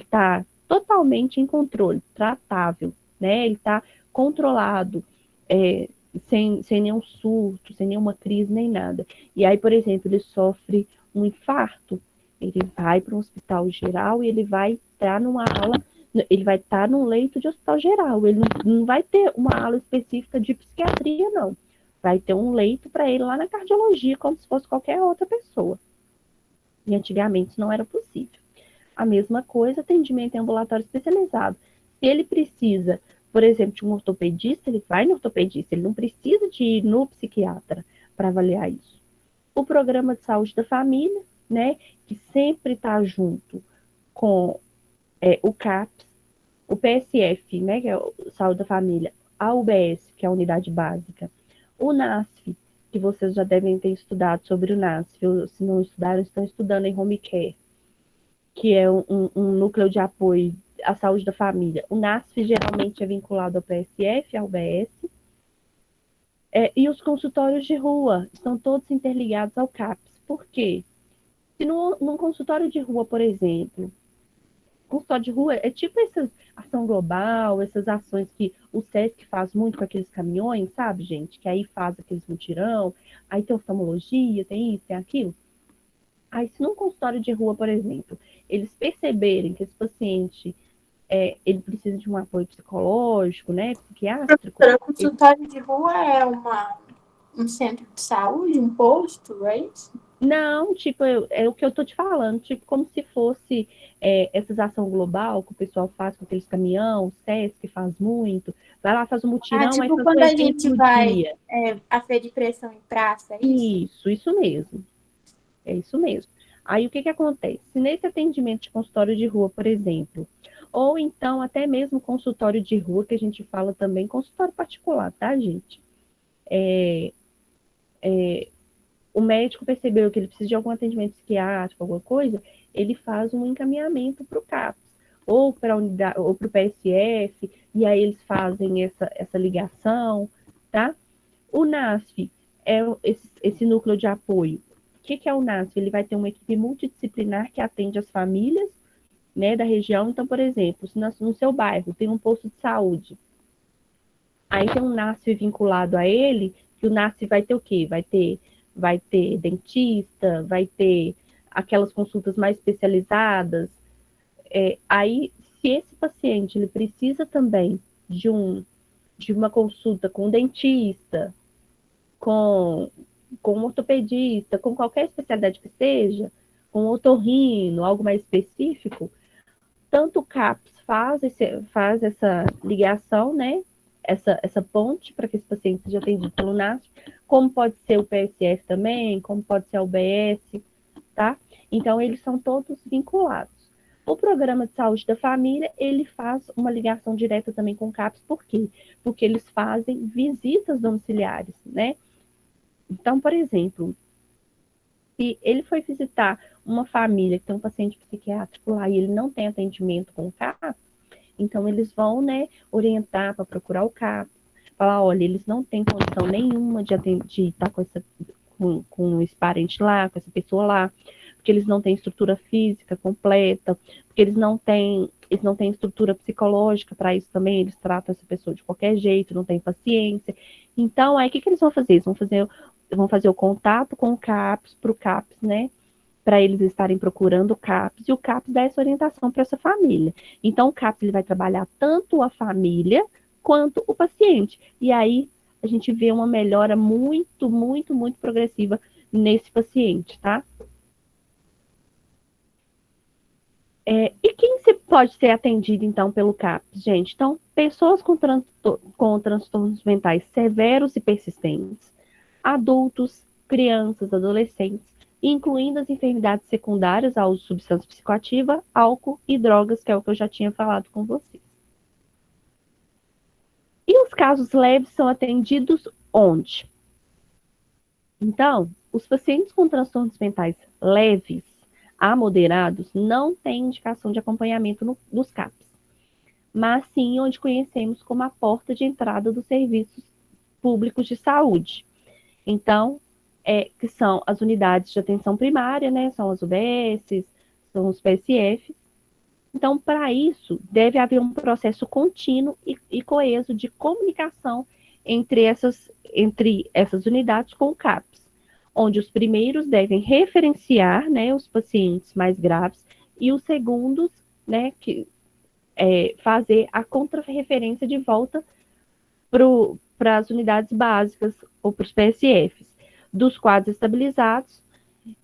tá totalmente em controle, tratável, né, ele está controlado, sem nenhum surto, sem nenhuma crise, nem nada. E aí, por exemplo, ele sofre um infarto, ele vai para um hospital geral e ele vai estar numa aula, ele vai estar num leito de hospital geral, ele não vai ter uma aula específica de psiquiatria, não. Vai ter um leito para ele lá na cardiologia, como se fosse qualquer outra pessoa. E antigamente isso não era possível. A mesma coisa, atendimento em ambulatório especializado. Se ele precisa, por exemplo, de um ortopedista, ele vai no ortopedista, ele não precisa de ir no psiquiatra para avaliar isso. O programa de saúde da família, né, que sempre está junto com o CAPS, o PSF, né, que é o Saúde da Família, a UBS, que é a Unidade Básica, o NASF, que vocês já devem ter estudado sobre o NASF, ou se não estudaram, estão estudando em Home Care, que é um núcleo de apoio à saúde da família. O NASF geralmente é vinculado ao PSF, ao UBS, e os consultórios de rua estão todos interligados ao CAPS. Por quê? Se num consultório de rua, por exemplo, consultório de rua é tipo essa ação global, essas ações que o SESC faz muito com aqueles caminhões, sabe, gente? Que aí faz aqueles mutirão, aí tem oftalmologia, tem isso, tem aquilo. Aí, se num consultório de rua, por exemplo, eles perceberem que esse paciente ele precisa de um apoio psicológico, né, psiquiátrico. Professora, consultório de rua é um centro de saúde, um posto, é isso? Não, tipo, é o que eu tô te falando, tipo, como se fosse essas ações global que o pessoal faz com aqueles caminhão, o SESC faz muito, vai lá, faz um mutirão, tipo aí faz quando um a evento gente no vai dia. aferir pressão em praça, é isso? Isso mesmo. É isso mesmo. Aí o que acontece? Se nesse atendimento de consultório de rua, por exemplo, ou então até mesmo consultório de rua, que a gente fala também, consultório particular, tá, gente? O médico percebeu que ele precisa de algum atendimento psiquiátrico, alguma coisa, ele faz um encaminhamento para o CAPS, ou para a unidade, ou para o PSF, e aí eles fazem essa ligação, tá? O NASF é esse núcleo de apoio. O que é o NASF? Ele vai ter uma equipe multidisciplinar que atende as famílias, né, da região. Então, por exemplo, se no seu bairro tem um posto de saúde, aí tem um NASF vinculado a ele, que o NASF vai ter o quê? Vai ter dentista, vai ter aquelas consultas mais especializadas. Aí, se esse paciente ele precisa também de uma consulta com dentista, com um ortopedista, com qualquer especialidade que seja, com otorrino, algo mais específico, tanto o CAPS faz essa ligação, né? Essa ponte para que esse paciente seja atendido pelo NASF, como pode ser o PSF também, como pode ser a UBS, tá? Então, eles são todos vinculados. O programa de saúde da família, ele faz uma ligação direta também com o CAPS, por quê? Porque eles fazem visitas domiciliares, né? Então, por exemplo, se ele foi visitar uma família que tem um paciente psiquiátrico lá e ele não tem atendimento com o CAPS, então eles vão, né, orientar para procurar o CAPS, falar, olha, eles não têm condição nenhuma de estar com esse parente lá, com essa pessoa lá, porque eles não têm estrutura física completa, porque eles não têm estrutura psicológica para isso também, eles tratam essa pessoa de qualquer jeito, não têm paciência. Então, aí o que eles vão fazer? Eles vão fazer o contato com o CAPS, para o CAPS, né? Para eles estarem procurando o CAPS, e o CAPS dá essa orientação para essa família. Então, o CAPS ele vai trabalhar tanto a família quanto o paciente. E aí, a gente vê uma melhora muito, muito, muito progressiva nesse paciente, tá? E quem pode ser atendido, então, pelo CAPS, gente? Então, pessoas com transtornos mentais severos e persistentes, adultos, crianças, adolescentes, incluindo as enfermidades secundárias ao uso de substância psicoativa, álcool e drogas, que é o que eu já tinha falado com vocês. E os casos leves são atendidos onde? Então, os pacientes com transtornos mentais leves a moderados não têm indicação de acompanhamento nos CAPs, mas sim onde conhecemos como a porta de entrada dos serviços públicos de saúde. Então, que são as unidades de atenção primária, né? São as UBSs, são os PSF. Então, para isso, deve haver um processo contínuo e coeso de comunicação entre essas unidades com o CAPS, onde os primeiros devem referenciar, né, os pacientes mais graves e os segundos, né, fazer a contrarreferência de volta para as unidades básicas ou para os PSFs, dos quadros estabilizados,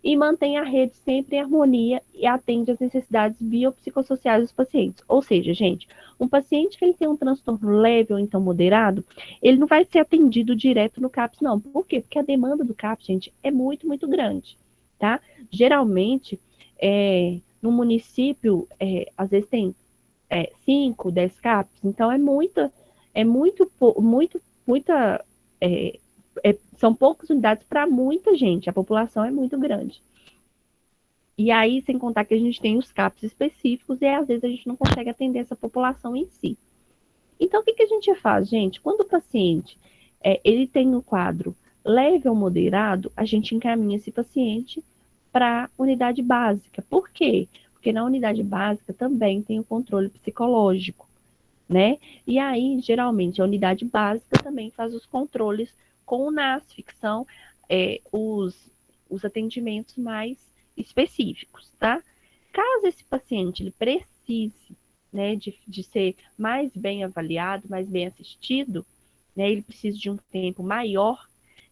e mantém a rede sempre em harmonia e atende às necessidades biopsicossociais dos pacientes. Ou seja, gente, um paciente que ele tem um transtorno leve ou então moderado, ele não vai ser atendido direto no CAPS, não. Por quê? Porque a demanda do CAPS, gente, é muito, muito grande, tá? Geralmente, no município, às vezes tem 5, 10 CAPs, então são poucas unidades para muita gente, a população é muito grande. E aí, sem contar que a gente tem os CAPs específicos, e às vezes a gente não consegue atender essa população em si. Então, o que a gente faz, gente? Quando o paciente ele tem um quadro leve ou moderado, a gente encaminha esse paciente para a unidade básica. Por quê? Porque na unidade básica também tem o controle psicológico, né? E aí, geralmente, a unidade básica também faz os controles com o NASF, que são os atendimentos mais específicos, tá? Caso esse paciente ele precise, né, de ser mais bem avaliado, mais bem assistido, né, ele precisa de um tempo maior,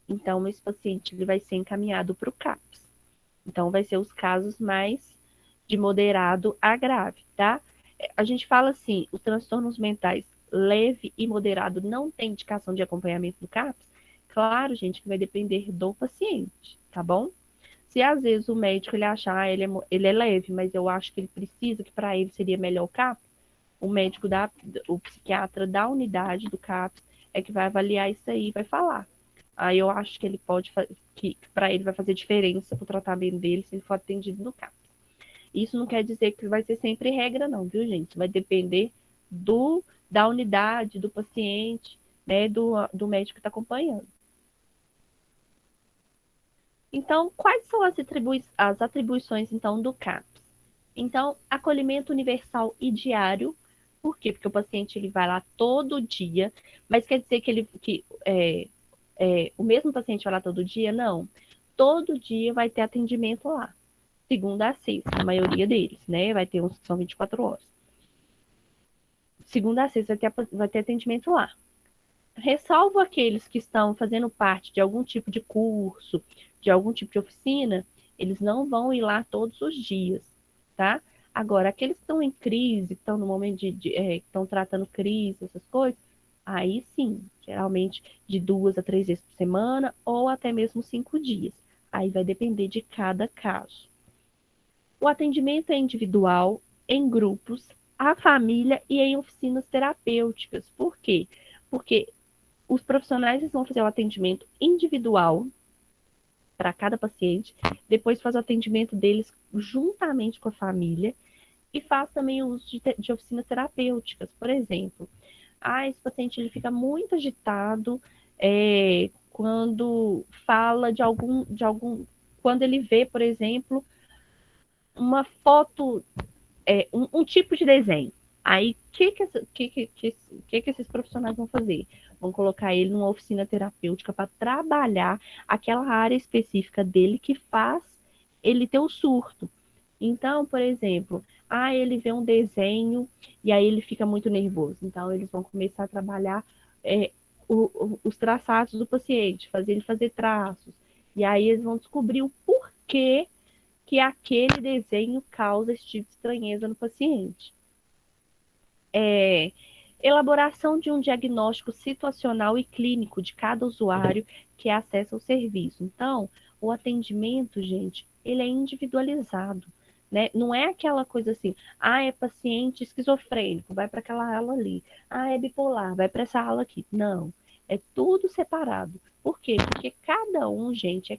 então esse paciente ele vai ser encaminhado para o CAPS. Então, vai ser os casos mais de moderado a grave, tá? A gente fala assim, os transtornos mentais leve e moderado não tem indicação de acompanhamento do CAPS? Claro, gente, que vai depender do paciente, tá bom? Se às vezes o médico ele achar, ele é leve, mas eu acho que ele precisa, que para ele seria melhor o CAPS, o psiquiatra da unidade do CAPS é que vai avaliar isso aí e vai falar. Aí eu acho que ele que para ele vai fazer diferença para o tratamento dele se ele for atendido no CAPS. Isso não quer dizer que vai ser sempre regra, não, viu, gente? Vai depender da unidade, do paciente, né, do médico que está acompanhando. Então, quais são as atribuições, então, do CAPS? Então, acolhimento universal e diário. Por quê? Porque o paciente ele vai lá todo dia, mas quer dizer que o mesmo paciente vai lá todo dia? Não. Todo dia vai ter atendimento lá. Segunda a sexta, a maioria deles, né? Vai ter uns que são 24 horas. Segunda a sexta vai ter atendimento lá. Ressalvo aqueles que estão fazendo parte de algum tipo de curso, de algum tipo de oficina, eles não vão ir lá todos os dias, tá? Agora, aqueles que estão em crise, estão no momento estão tratando crise, essas coisas, aí sim, geralmente de 2 a 3 vezes por semana, ou até mesmo 5 dias. Aí vai depender de cada caso. O atendimento é individual em grupos, a família e em oficinas terapêuticas. Por quê? Porque os profissionais vão fazer o atendimento individual para cada paciente, depois faz o atendimento deles juntamente com a família e faz também o uso de oficinas terapêuticas. Por exemplo, esse paciente ele fica muito agitado quando fala quando ele vê, por exemplo, uma foto, um tipo de desenho. Aí, o que esses profissionais vão fazer? Vão colocar ele numa oficina terapêutica para trabalhar aquela área específica dele que faz ele ter o surto. Então, por exemplo, ele vê um desenho e aí ele fica muito nervoso. Então, eles vão começar a trabalhar os traçados do paciente, fazer ele fazer traços. E aí eles vão descobrir o porquê que aquele desenho causa esse tipo de estranheza no paciente. Elaboração de um diagnóstico situacional e clínico de cada usuário que acessa o serviço. Então, o atendimento, gente, ele é individualizado, né? Não é aquela coisa assim, é paciente esquizofrênico, vai para aquela ala ali. É bipolar, vai para essa ala aqui. Não, é tudo separado. Por quê? Porque cada um, gente,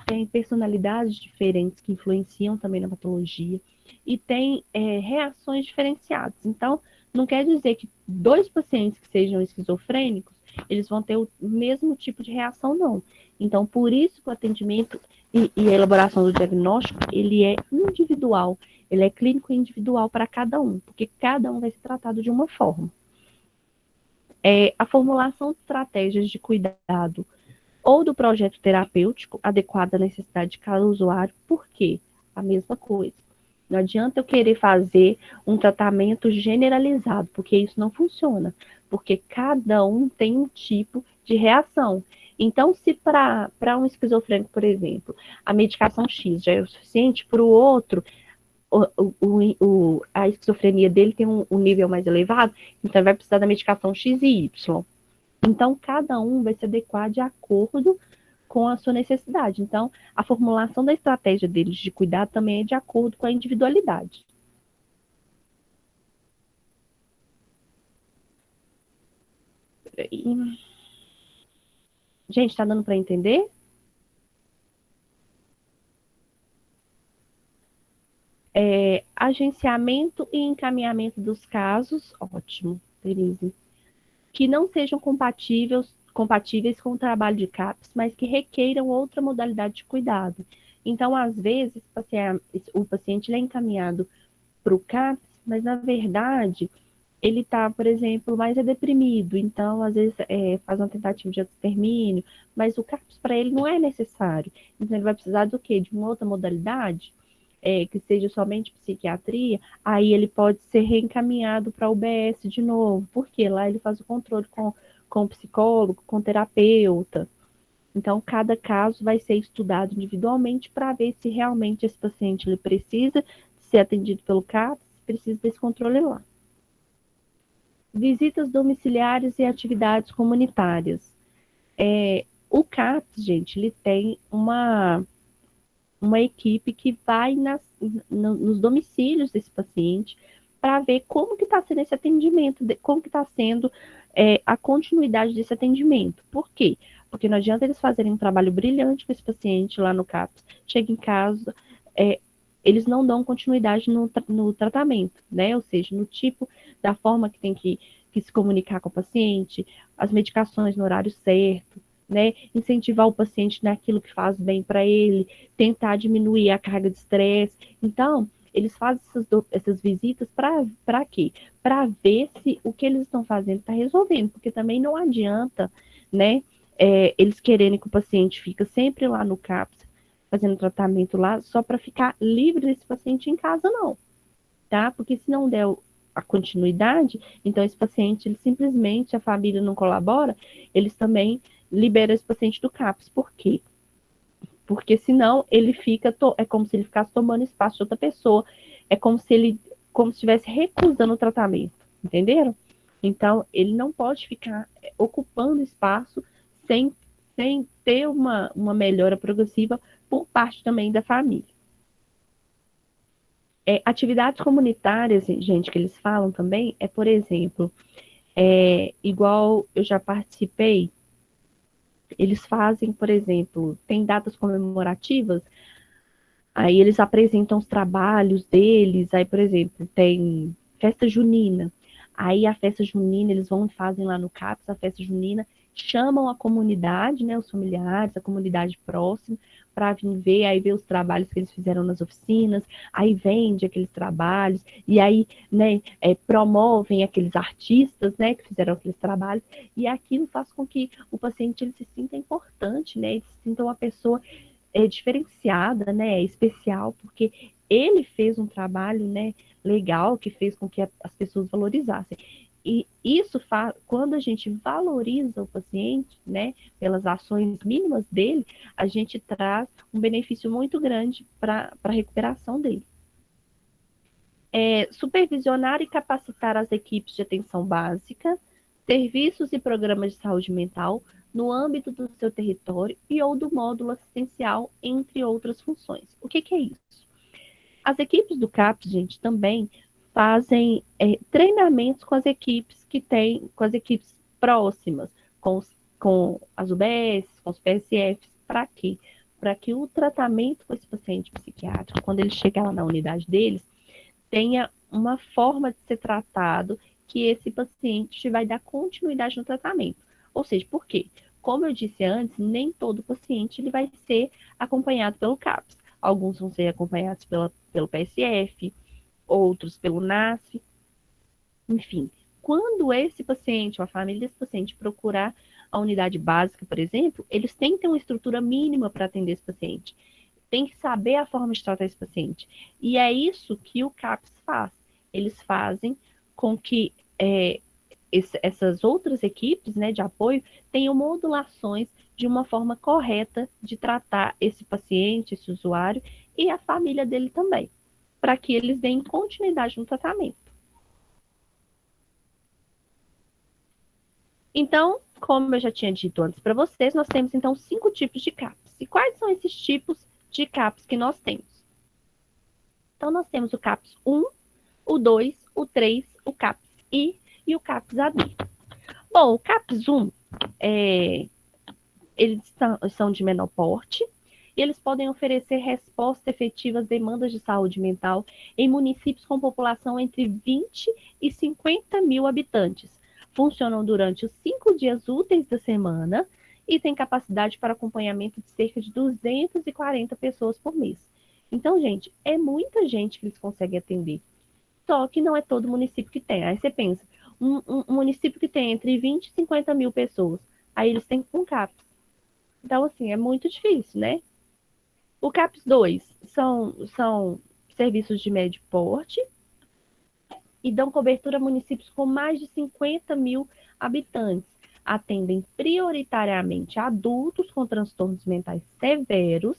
tem personalidades diferentes que influenciam também na patologia e tem reações diferenciadas. Então, não quer dizer que 2 pacientes que sejam esquizofrênicos, eles vão ter o mesmo tipo de reação, não. Então, por isso que o atendimento e a elaboração do diagnóstico, ele é individual, ele é clínico e individual para cada um, porque cada um vai ser tratado de uma forma. A formulação de estratégias de cuidado ou do projeto terapêutico adequado à necessidade de cada usuário, por quê? A mesma coisa. Não adianta eu querer fazer um tratamento generalizado, porque isso não funciona, porque cada um tem um tipo de reação. Então, se para um esquizofrênico, por exemplo, a medicação X já é o suficiente, para o outro, a esquizofrenia dele tem um nível mais elevado, então vai precisar da medicação X e Y. Então, cada um vai se adequar de acordo com a sua necessidade. Então, a formulação da estratégia deles de cuidado também é de acordo com a individualidade. Gente, está dando para entender? Agenciamento e encaminhamento dos casos, ótimo, Denise. Que não sejam compatíveis com o trabalho de CAPS, mas que requeiram outra modalidade de cuidado. Então, às vezes, o paciente é encaminhado para o CAPS, mas, na verdade, ele está, por exemplo, mais deprimido. Então, às vezes, faz uma tentativa de extermínio, mas o CAPS para ele não é necessário. Então, ele vai precisar do quê? De uma outra modalidade? Que seja somente psiquiatria, aí ele pode ser reencaminhado para a UBS de novo, porque lá ele faz o controle com o psicólogo, com o terapeuta. Então, cada caso vai ser estudado individualmente para ver se realmente esse paciente ele precisa ser atendido pelo CAPS, precisa desse controle lá. Visitas domiciliares e atividades comunitárias. O CAPS, gente, ele tem uma equipe que vai nos domicílios desse paciente para ver como que está sendo esse atendimento, como que está sendo a continuidade desse atendimento. Por quê? Porque não adianta eles fazerem um trabalho brilhante com esse paciente lá no CAPS, chega em casa, eles não dão continuidade no tratamento, né? Ou seja, no tipo, da forma que tem que se comunicar com o paciente, as medicações no horário certo, né? Incentivar o paciente naquilo que faz bem para ele, tentar diminuir a carga de estresse. Então, eles fazem essas visitas para quê? Para ver se o que eles estão fazendo está resolvendo, porque também não adianta, né? Eles quererem que o paciente fique sempre lá no CAPS, fazendo tratamento lá, só para ficar livre desse paciente em casa, não. Tá? Porque se não der a continuidade, então esse paciente, ele simplesmente, a família não colabora, eles também liberam esse paciente do CAPS. Por quê? Porque senão ele fica, é como se ele ficasse tomando espaço de outra pessoa, é como se estivesse recusando o tratamento, entenderam? Então, ele não pode ficar ocupando espaço sem ter uma melhora progressiva por parte também da família. Atividades comunitárias, gente, que eles falam também, por exemplo, igual eu já participei, eles fazem, por exemplo, tem datas comemorativas, aí eles apresentam os trabalhos deles, aí, por exemplo, tem festa junina. Aí a festa junina, eles vão e fazem lá no CAPS a festa junina, chamam a comunidade, né, os familiares, a comunidade próxima, para vir ver, aí ver os trabalhos que eles fizeram nas oficinas, aí vende aqueles trabalhos, e aí, né, promovem aqueles artistas, né, que fizeram aqueles trabalhos, e aquilo faz com que o paciente ele se sinta importante, né, ele se sinta uma pessoa diferenciada, né, especial, porque ele fez um trabalho, né, legal, que fez com que as pessoas valorizassem. E isso faz, quando a gente valoriza o paciente, né, pelas ações mínimas dele, a gente traz um benefício muito grande para a recuperação dele. Supervisionar e capacitar as equipes de atenção básica, serviços e programas de saúde mental no âmbito do seu território e ou do módulo assistencial, entre outras funções. O que é isso? As equipes do CAPS, gente, também fazem treinamentos com as equipes com as equipes próximas, com as UBS, com os PSFs, para quê? Para que o tratamento com esse paciente psiquiátrico, quando ele chegar lá na unidade deles, tenha uma forma de ser tratado que esse paciente vai dar continuidade no tratamento. Ou seja, por quê? Como eu disse antes, nem todo paciente ele vai ser acompanhado pelo CAPS. Alguns vão ser acompanhados pelo PSF, outros pelo NASF. Enfim, quando esse paciente, ou a família desse paciente, procurar a unidade básica, por exemplo, eles têm que ter uma estrutura mínima para atender esse paciente. Tem que saber a forma de tratar esse paciente. E é isso que o CAPS faz. Eles fazem com que essas outras equipes, né, de apoio tenham modulações de uma forma correta de tratar esse paciente, esse usuário e a família dele também, para que eles deem continuidade no tratamento. Então, como eu já tinha dito antes para vocês, nós temos então 5 tipos de CAPS. E quais são esses tipos de CAPS que nós temos? Então, nós temos o CAPS 1, o 2, o 3, o CAPS I e o CAPS AD. Bom, o CAPS 1, eles são de menor porte e eles podem oferecer resposta efetiva às demandas de saúde mental em municípios com população entre 20 e 50 mil habitantes. Funcionam durante os 5 dias úteis da semana e têm capacidade para acompanhamento de cerca de 240 pessoas por mês. Então, gente, é muita gente que eles conseguem atender. Só que não é todo município que tem. Aí você pensa, um município que tem entre 20 e 50 mil pessoas, aí eles têm um CAPS. Então, assim, é muito difícil, né? O CAPS 2 são serviços de médio porte e dão cobertura a municípios com mais de 50 mil habitantes. Atendem prioritariamente adultos com transtornos mentais severos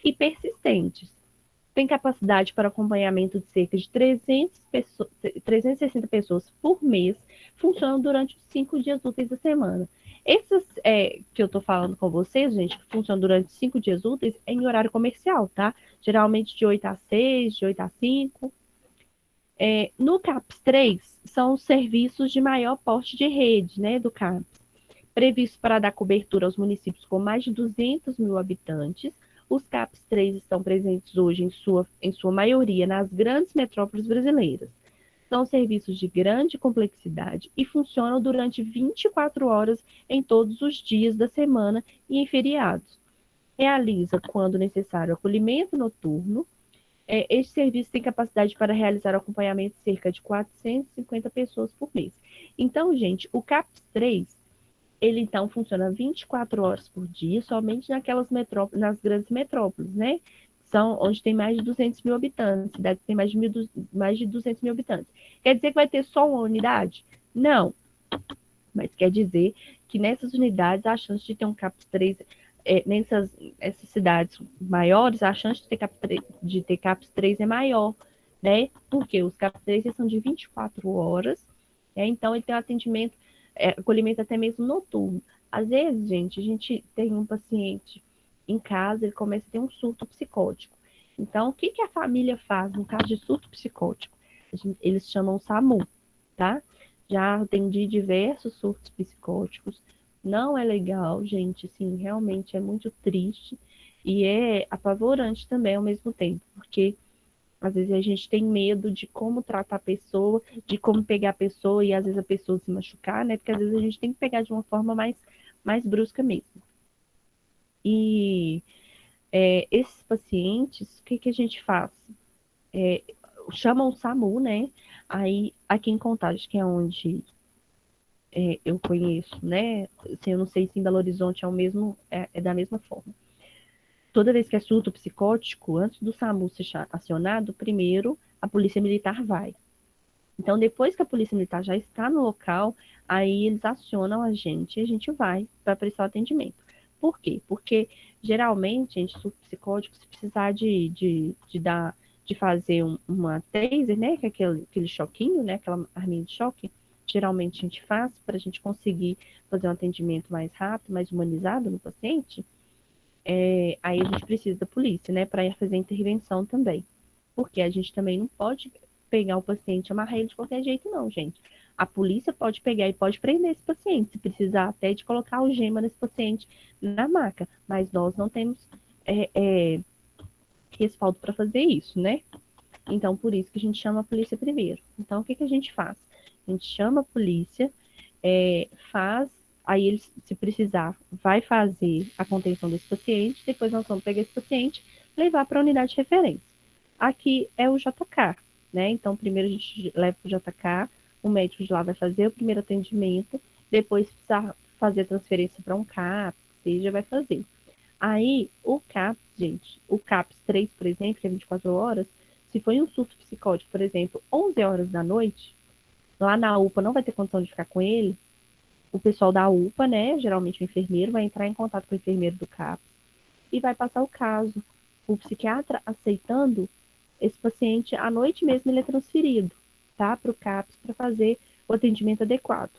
e persistentes. Tem capacidade para acompanhamento de cerca de 360 pessoas por mês, funcionam durante os 5 dias úteis da semana. Esses que eu estou falando com vocês, gente, que funcionam durante 5 dias úteis, é em horário comercial, tá? Geralmente de 8 a 6, de 8 a 5. No CAPS 3, são os serviços de maior porte de rede, né, do CAPS, previstos para dar cobertura aos municípios com mais de 200 mil habitantes. Os CAPS 3 estão presentes hoje, em sua maioria, nas grandes metrópoles brasileiras. São serviços de grande complexidade e funcionam durante 24 horas em todos os dias da semana e em feriados. Realiza, quando necessário, acolhimento noturno. Este serviço tem capacidade para realizar acompanhamento de cerca de 450 pessoas por mês. Então, gente, o CAPS 3, ele então funciona 24 horas por dia, somente nas grandes metrópoles, né? São onde tem mais de 200 mil habitantes, cidades que tem mais de 200 mil habitantes. Quer dizer que vai ter só uma unidade? Não. Mas quer dizer que nessas unidades a chance de ter um CAPS 3, essas cidades maiores, a chance de ter CAPS 3 é maior, né? Porque os CAPS 3 são de 24 horas, então ele tem um atendimento, acolhimento até mesmo noturno. Às vezes, gente, a gente tem um paciente em casa, ele começa a ter um surto psicótico. Então, o que que a família faz no caso de surto psicótico? Eles chamam o SAMU, tá? Já atendi diversos surtos psicóticos. Não é legal, gente, assim, realmente é muito triste e é apavorante também ao mesmo tempo, porque às vezes a gente tem medo de como tratar a pessoa, de como pegar a pessoa e às vezes a pessoa se machucar, né? Porque às vezes a gente tem que pegar de uma forma mais brusca mesmo. E esses pacientes, o que que a gente faz? Chamam o SAMU, né? Aí, aqui em Contagem, que é onde eu conheço, né? Assim, eu não sei se em Belo Horizonte é o mesmo, é da mesma forma. Toda vez que é surto psicótico, antes do SAMU ser acionado, primeiro a polícia militar vai. Então, depois que a polícia militar já está no local, aí eles acionam a gente e a gente vai para prestar atendimento. Por quê? Porque geralmente, gente, surto psicótico, se precisar de fazer uma taser, né? Que é aquele choquinho, né? Aquela arminha de choque, geralmente a gente faz para a gente conseguir fazer um atendimento mais rápido, mais humanizado no paciente. Aí a gente precisa da polícia, né? Para fazer a intervenção também. Porque a gente também não pode pegar o paciente e amarrar ele de qualquer jeito, não, gente. A polícia pode pegar e pode prender esse paciente, se precisar até de colocar algema nesse paciente na maca. Mas nós não temos respaldo para fazer isso, né? Então, por isso que a gente chama a polícia primeiro. Então, o que que a gente faz? A gente chama a polícia, faz, aí eles, se precisar, vai fazer a contenção desse paciente, depois nós vamos pegar esse paciente, levar para a unidade de referência. Aqui é o JK, né? Então, primeiro a gente leva para o JK, o médico de lá vai fazer o primeiro atendimento, depois, se precisar fazer a transferência para um CAPS, seja, vai fazer. Aí, o CAPS, gente, o CAPS 3, por exemplo, que é 24 horas, se foi um surto psicótico, por exemplo, 11 horas da noite, lá na UPA não vai ter condição de ficar com ele, o pessoal da UPA, né, geralmente o enfermeiro, vai entrar em contato com o enfermeiro do CAPS e vai passar o caso. O psiquiatra aceitando, esse paciente, à noite mesmo, ele é transferido, tá, para o CAPS para fazer o atendimento adequado.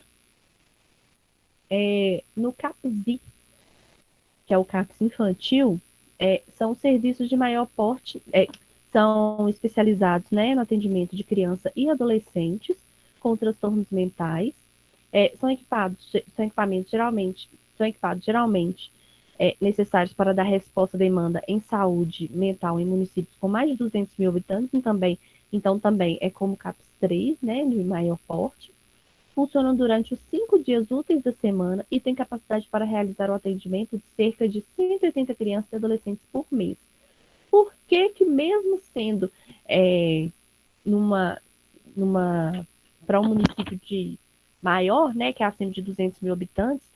No CAPS-I, que é o CAPS infantil, são serviços de maior porte, são especializados, né, no atendimento de criança e adolescentes com transtornos mentais. São equipamentos geralmente necessários para dar resposta à demanda em saúde mental em municípios com mais de 200 mil habitantes, então também é como CAPS 3, né, de maior porte. Funcionam durante os 5 dias úteis da semana e tem capacidade para realizar o atendimento de cerca de 180 crianças e adolescentes por mês. Por que que mesmo sendo para um município de maior, né, que é acima de 200 mil habitantes,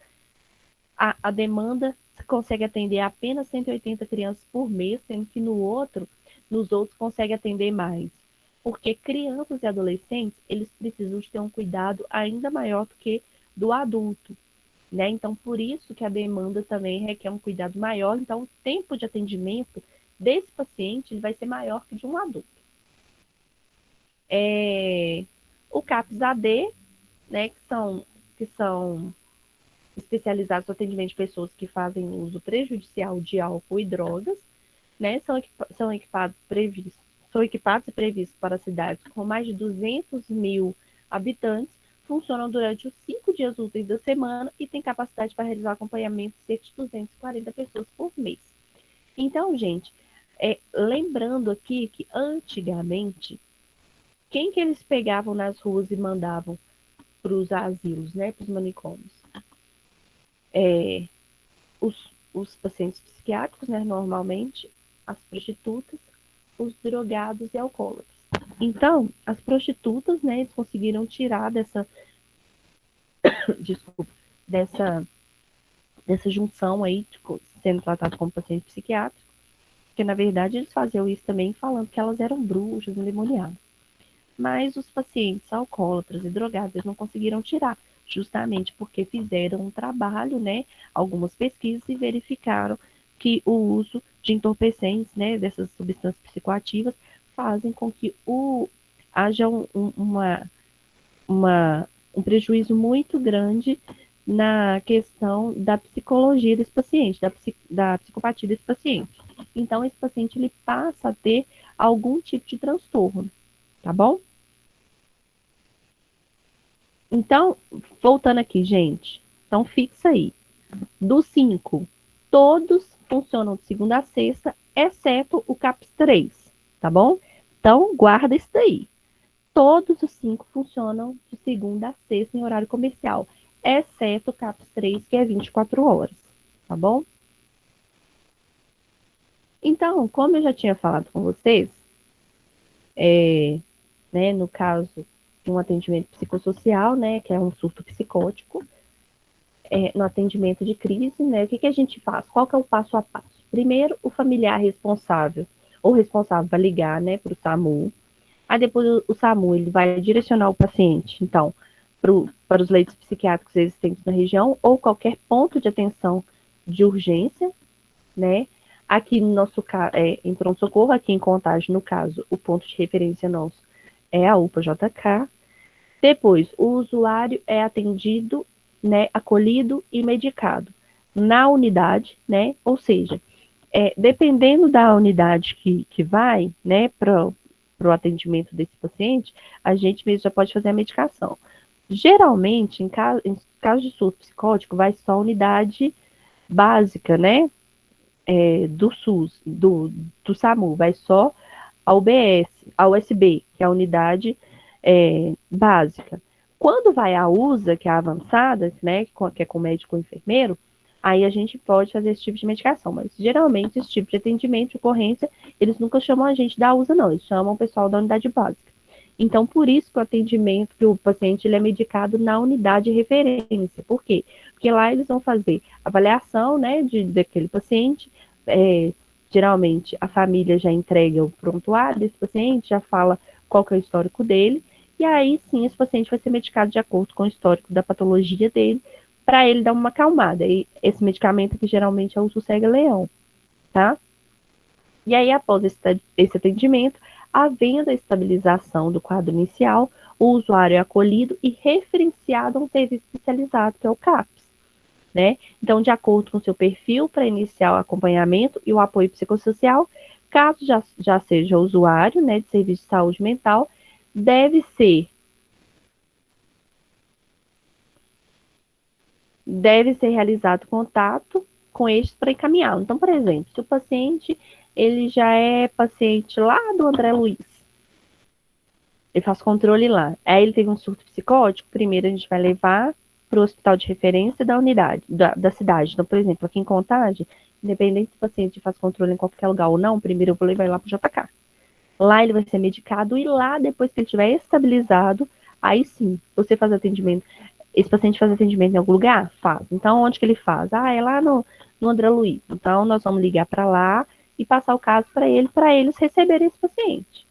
a demanda consegue atender apenas 180 crianças por mês, sendo que nos outros consegue atender mais? Porque crianças e adolescentes, eles precisam de ter um cuidado ainda maior do que do adulto, né? Então, por isso que a demanda também requer um cuidado maior. Então, o tempo de atendimento desse paciente ele vai ser maior que de um adulto. O CAPS-AD, né, que são especializados no atendimento de pessoas que fazem uso prejudicial de álcool e drogas, né, são equipados e previstos para cidades com mais de 200 mil habitantes, funcionam durante os 5 dias úteis da semana e têm capacidade para realizar acompanhamento de cerca de 240 pessoas por mês. Então, gente, lembrando aqui que antigamente, quem que eles pegavam nas ruas e mandavam para os asilos, né, para os manicômios? Os pacientes psiquiátricos, né, normalmente, as prostitutas, os drogados e alcoólatras. Então, as prostitutas, né, eles conseguiram tirar dessa junção aí, sendo tratado como paciente psiquiátrico, porque, na verdade, eles faziam isso também falando que elas eram bruxas, endemoniadas. Mas os pacientes alcoólatras e drogados, eles não conseguiram tirar, justamente porque fizeram um trabalho, né, algumas pesquisas e verificaram que o uso de entorpecentes, né, dessas substâncias psicoativas, fazem com que haja um prejuízo muito grande na questão da psicologia desse paciente, da psicopatia desse paciente. então esse paciente ele passa a ter algum tipo de transtorno, tá bom? Então, voltando aqui, gente. Então, fixa aí. Dos 5, todos funcionam de segunda a sexta, exceto o CAPS 3, tá bom? Então, guarda isso daí. Todos os 5 funcionam de segunda a sexta em horário comercial, exceto o CAPS 3, que é 24 horas, tá bom? Então, como eu já tinha falado com vocês, né, no caso de um atendimento psicossocial, né, que é um surto psicótico, no atendimento de crise, né, o que a gente faz? Qual que é o passo a passo? Primeiro, o familiar responsável, ou responsável vai ligar, né, para o SAMU. Aí depois o SAMU ele vai direcionar o paciente, então, para os leitos psiquiátricos existentes na região ou qualquer ponto de atenção de urgência, né? Aqui no nosso caso, em pronto-socorro, aqui em Contagem, no caso, o ponto de referência nosso é a UPA-JK. Depois, o usuário é atendido, né, acolhido e medicado na unidade, né? Ou seja, dependendo da unidade que vai, né, para o atendimento desse paciente, a gente mesmo já pode fazer a medicação. Geralmente, em caso de surto psicótico, vai só a unidade básica, né, do SUS, do SAMU, vai só a UBS, a USB, que é a unidade básica. Quando vai a USA, que é a avançada, né, que é com médico ou enfermeiro, aí a gente pode fazer esse tipo de medicação, mas geralmente esse tipo de atendimento, de ocorrência, eles nunca chamam a gente da USA, não, eles chamam o pessoal da unidade básica. Então, por isso que o atendimento, que o paciente ele é medicado na unidade de referência. Por quê? Porque lá eles vão fazer avaliação, né, daquele paciente, geralmente a família já entrega o prontuário desse paciente, já fala qual que é o histórico dele, e aí sim esse paciente vai ser medicado de acordo com o histórico da patologia dele, para ele dar uma acalmada. E esse medicamento que geralmente é o sossega-leão, tá? E aí, após esse atendimento, havendo a estabilização do quadro inicial, o usuário é acolhido e referenciado a um serviço especializado, que é o CAPS, né? Então, de acordo com o seu perfil para iniciar o acompanhamento e o apoio psicossocial, caso já seja usuário, né, de serviço de saúde mental, deve ser realizado contato com estes para encaminhá-lo. Então, por exemplo, se o paciente ele já é paciente lá do André Luiz, ele faz controle lá, aí ele teve um surto psicótico, primeiro a gente vai levar para o hospital de referência da unidade, da cidade. Então, por exemplo, aqui em Contagem, independente se o paciente faz controle em qualquer lugar ou não, primeiro eu vou levar ele lá para o JK. Lá ele vai ser medicado e lá, depois que ele estiver estabilizado, aí sim, você faz atendimento. Esse paciente faz atendimento em algum lugar? Faz. Então, onde que ele faz? É lá no André Luiz. Então, nós vamos ligar para lá e passar o caso para eles receberem esse paciente.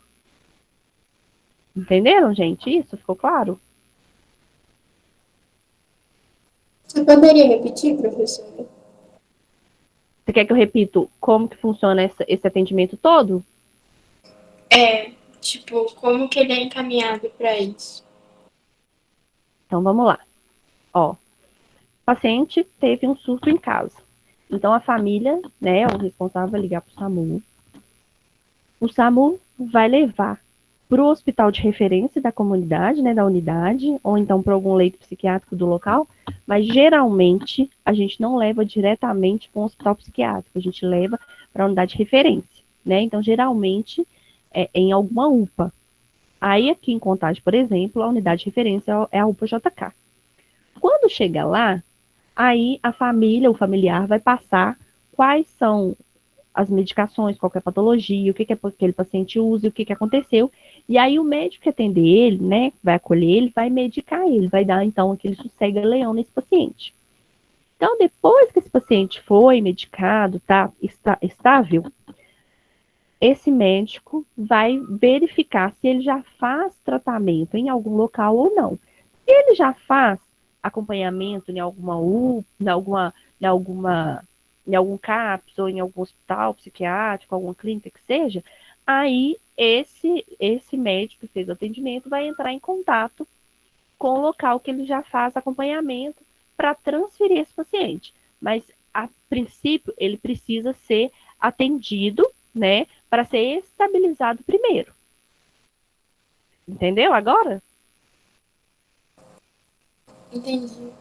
Entenderam, gente? Isso ficou claro? Você poderia repetir, professora? Você quer que eu repito como que funciona esse atendimento todo? Tipo, como que ele é encaminhado para isso? Então, vamos lá. Ó, o paciente teve um surto em casa. Então, a família, né, o responsável vai ligar para o SAMU. O SAMU vai levar para o hospital de referência da comunidade, né, da unidade, ou então para algum leito psiquiátrico do local, mas geralmente a gente não leva diretamente para um hospital psiquiátrico, a gente leva para a unidade de referência, né? Então, geralmente, é em alguma UPA. Aí, aqui em Contagem, por exemplo, a unidade de referência é a UPA-JK. Quando chega lá, aí a família, o familiar, vai passar quais são as medicações, qual é a patologia, o que aquele paciente usa, o que aconteceu. E aí o médico que atender ele, né, vai acolher ele, vai medicar ele, vai dar então aquele sossega-leão nesse paciente. Então, depois que esse paciente foi medicado, tá estável, esse médico vai verificar se ele já faz tratamento em algum local ou não. Se ele já faz acompanhamento em alguma em algum CAPS ou em algum hospital psiquiátrico, alguma clínica que seja, aí esse médico que fez o atendimento vai entrar em contato com o local que ele já faz acompanhamento para transferir esse paciente. Mas, a princípio, ele precisa ser atendido, né, para ser estabilizado primeiro. Entendeu agora? Entendi.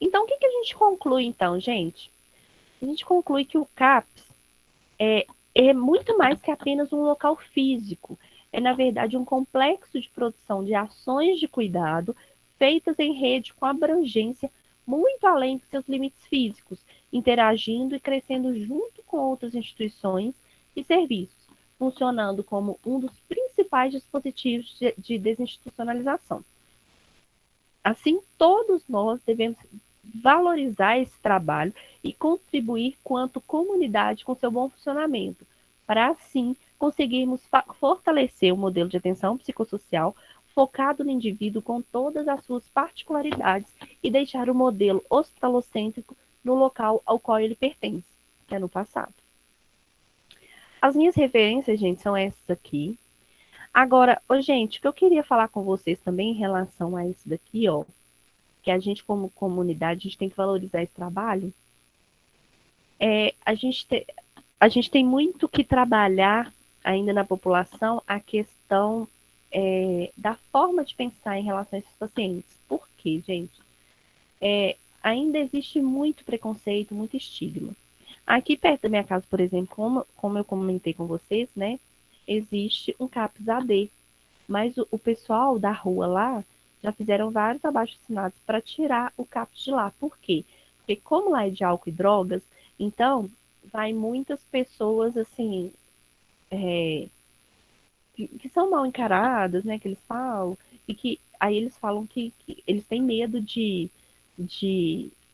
Então, o que a gente conclui, então, gente? A gente conclui que o CAPS é muito mais que apenas um local físico. É, na verdade, um complexo de produção de ações de cuidado feitas em rede com abrangência muito além de seus limites físicos, interagindo e crescendo junto com outras instituições e serviços, funcionando como um dos principais dispositivos de desinstitucionalização. Assim, todos nós devemos valorizar esse trabalho e contribuir quanto comunidade com seu bom funcionamento, para assim conseguirmos fortalecer o modelo de atenção psicossocial focado no indivíduo com todas as suas particularidades e deixar o modelo hospitalocêntrico no local ao qual ele pertence, que é no passado. As minhas referências, gente, são essas aqui. Agora, gente, o que eu queria falar com vocês também em relação a isso daqui, ó, que a gente, como comunidade, a gente tem que valorizar esse trabalho. A gente tem muito que trabalhar ainda na população a questão da forma de pensar em relação a esses pacientes. Por quê, gente? Ainda existe muito preconceito, muito estigma. Aqui perto da minha casa, por exemplo, como eu comentei com vocês, né, existe um CAPS AD, mas o pessoal da rua lá já fizeram vários abaixo-assinados para tirar o CAPS de lá. Por quê? Porque como lá é de álcool e drogas, então vai muitas pessoas assim que são mal encaradas, né? Que eles falam, e que aí eles falam que eles têm medo de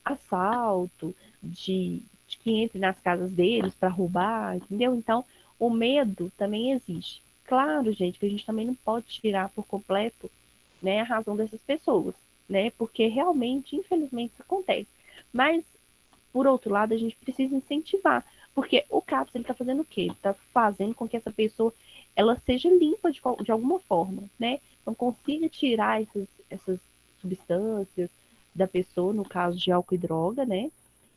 assalto, de que entre nas casas deles para roubar, entendeu? Então, o medo também existe. Claro, gente, que a gente também não pode tirar por completo, né, a razão dessas pessoas, né? Porque realmente, infelizmente, isso acontece. Mas, por outro lado, a gente precisa incentivar, porque o CAPS, ele está fazendo o quê? Ele está fazendo com que essa pessoa ela seja limpa de alguma forma, né? Então, consiga tirar essas substâncias da pessoa, no caso de álcool e droga, né?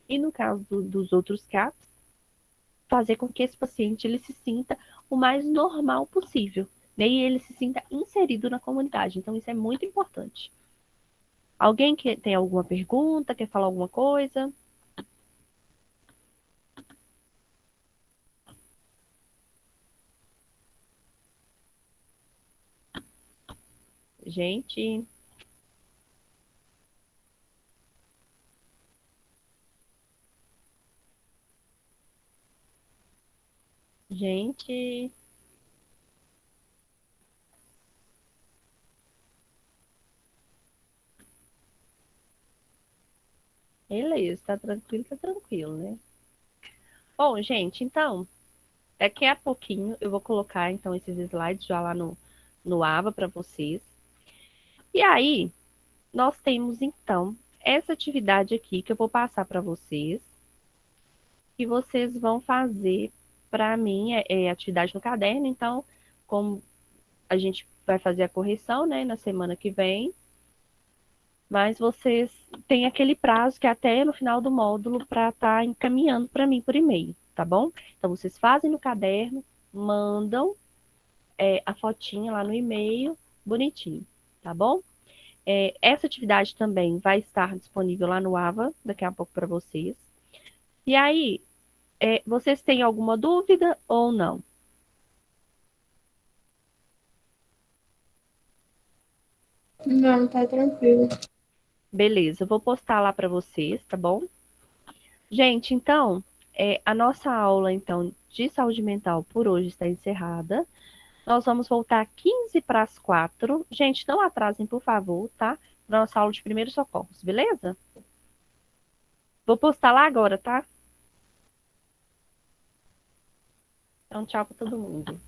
E no caso dos outros CAPs, fazer com que esse paciente ele se sinta o mais normal possível, né? E ele se sinta inserido na comunidade. Então, isso é muito importante. Alguém que tem alguma pergunta, quer falar alguma coisa? Gente, gente, beleza, tá tranquilo, né? Bom, gente, então, daqui a pouquinho eu vou colocar então esses slides já lá no Ava para vocês. E aí, nós temos então essa atividade aqui que eu vou passar para vocês, que vocês vão fazer para mim, atividade no caderno. Então, como a gente vai fazer a correção, né, na semana que vem, mas vocês têm aquele prazo que é até no final do módulo para estar encaminhando para mim por e-mail, tá bom? Então, vocês fazem no caderno, mandam a fotinha lá no e-mail, bonitinho, tá bom? Essa atividade também vai estar disponível lá no Ava, daqui a pouco para vocês. E aí, vocês têm alguma dúvida ou não? Não, tá tranquilo. Beleza, eu vou postar lá para vocês, tá bom? Gente, então, a nossa aula então de saúde mental por hoje está encerrada. Nós vamos voltar 15 para as 4. Gente, não atrasem, por favor, tá? Para nossa aula de primeiros socorros, beleza? Vou postar lá agora, tá? Então, tchau para todo mundo.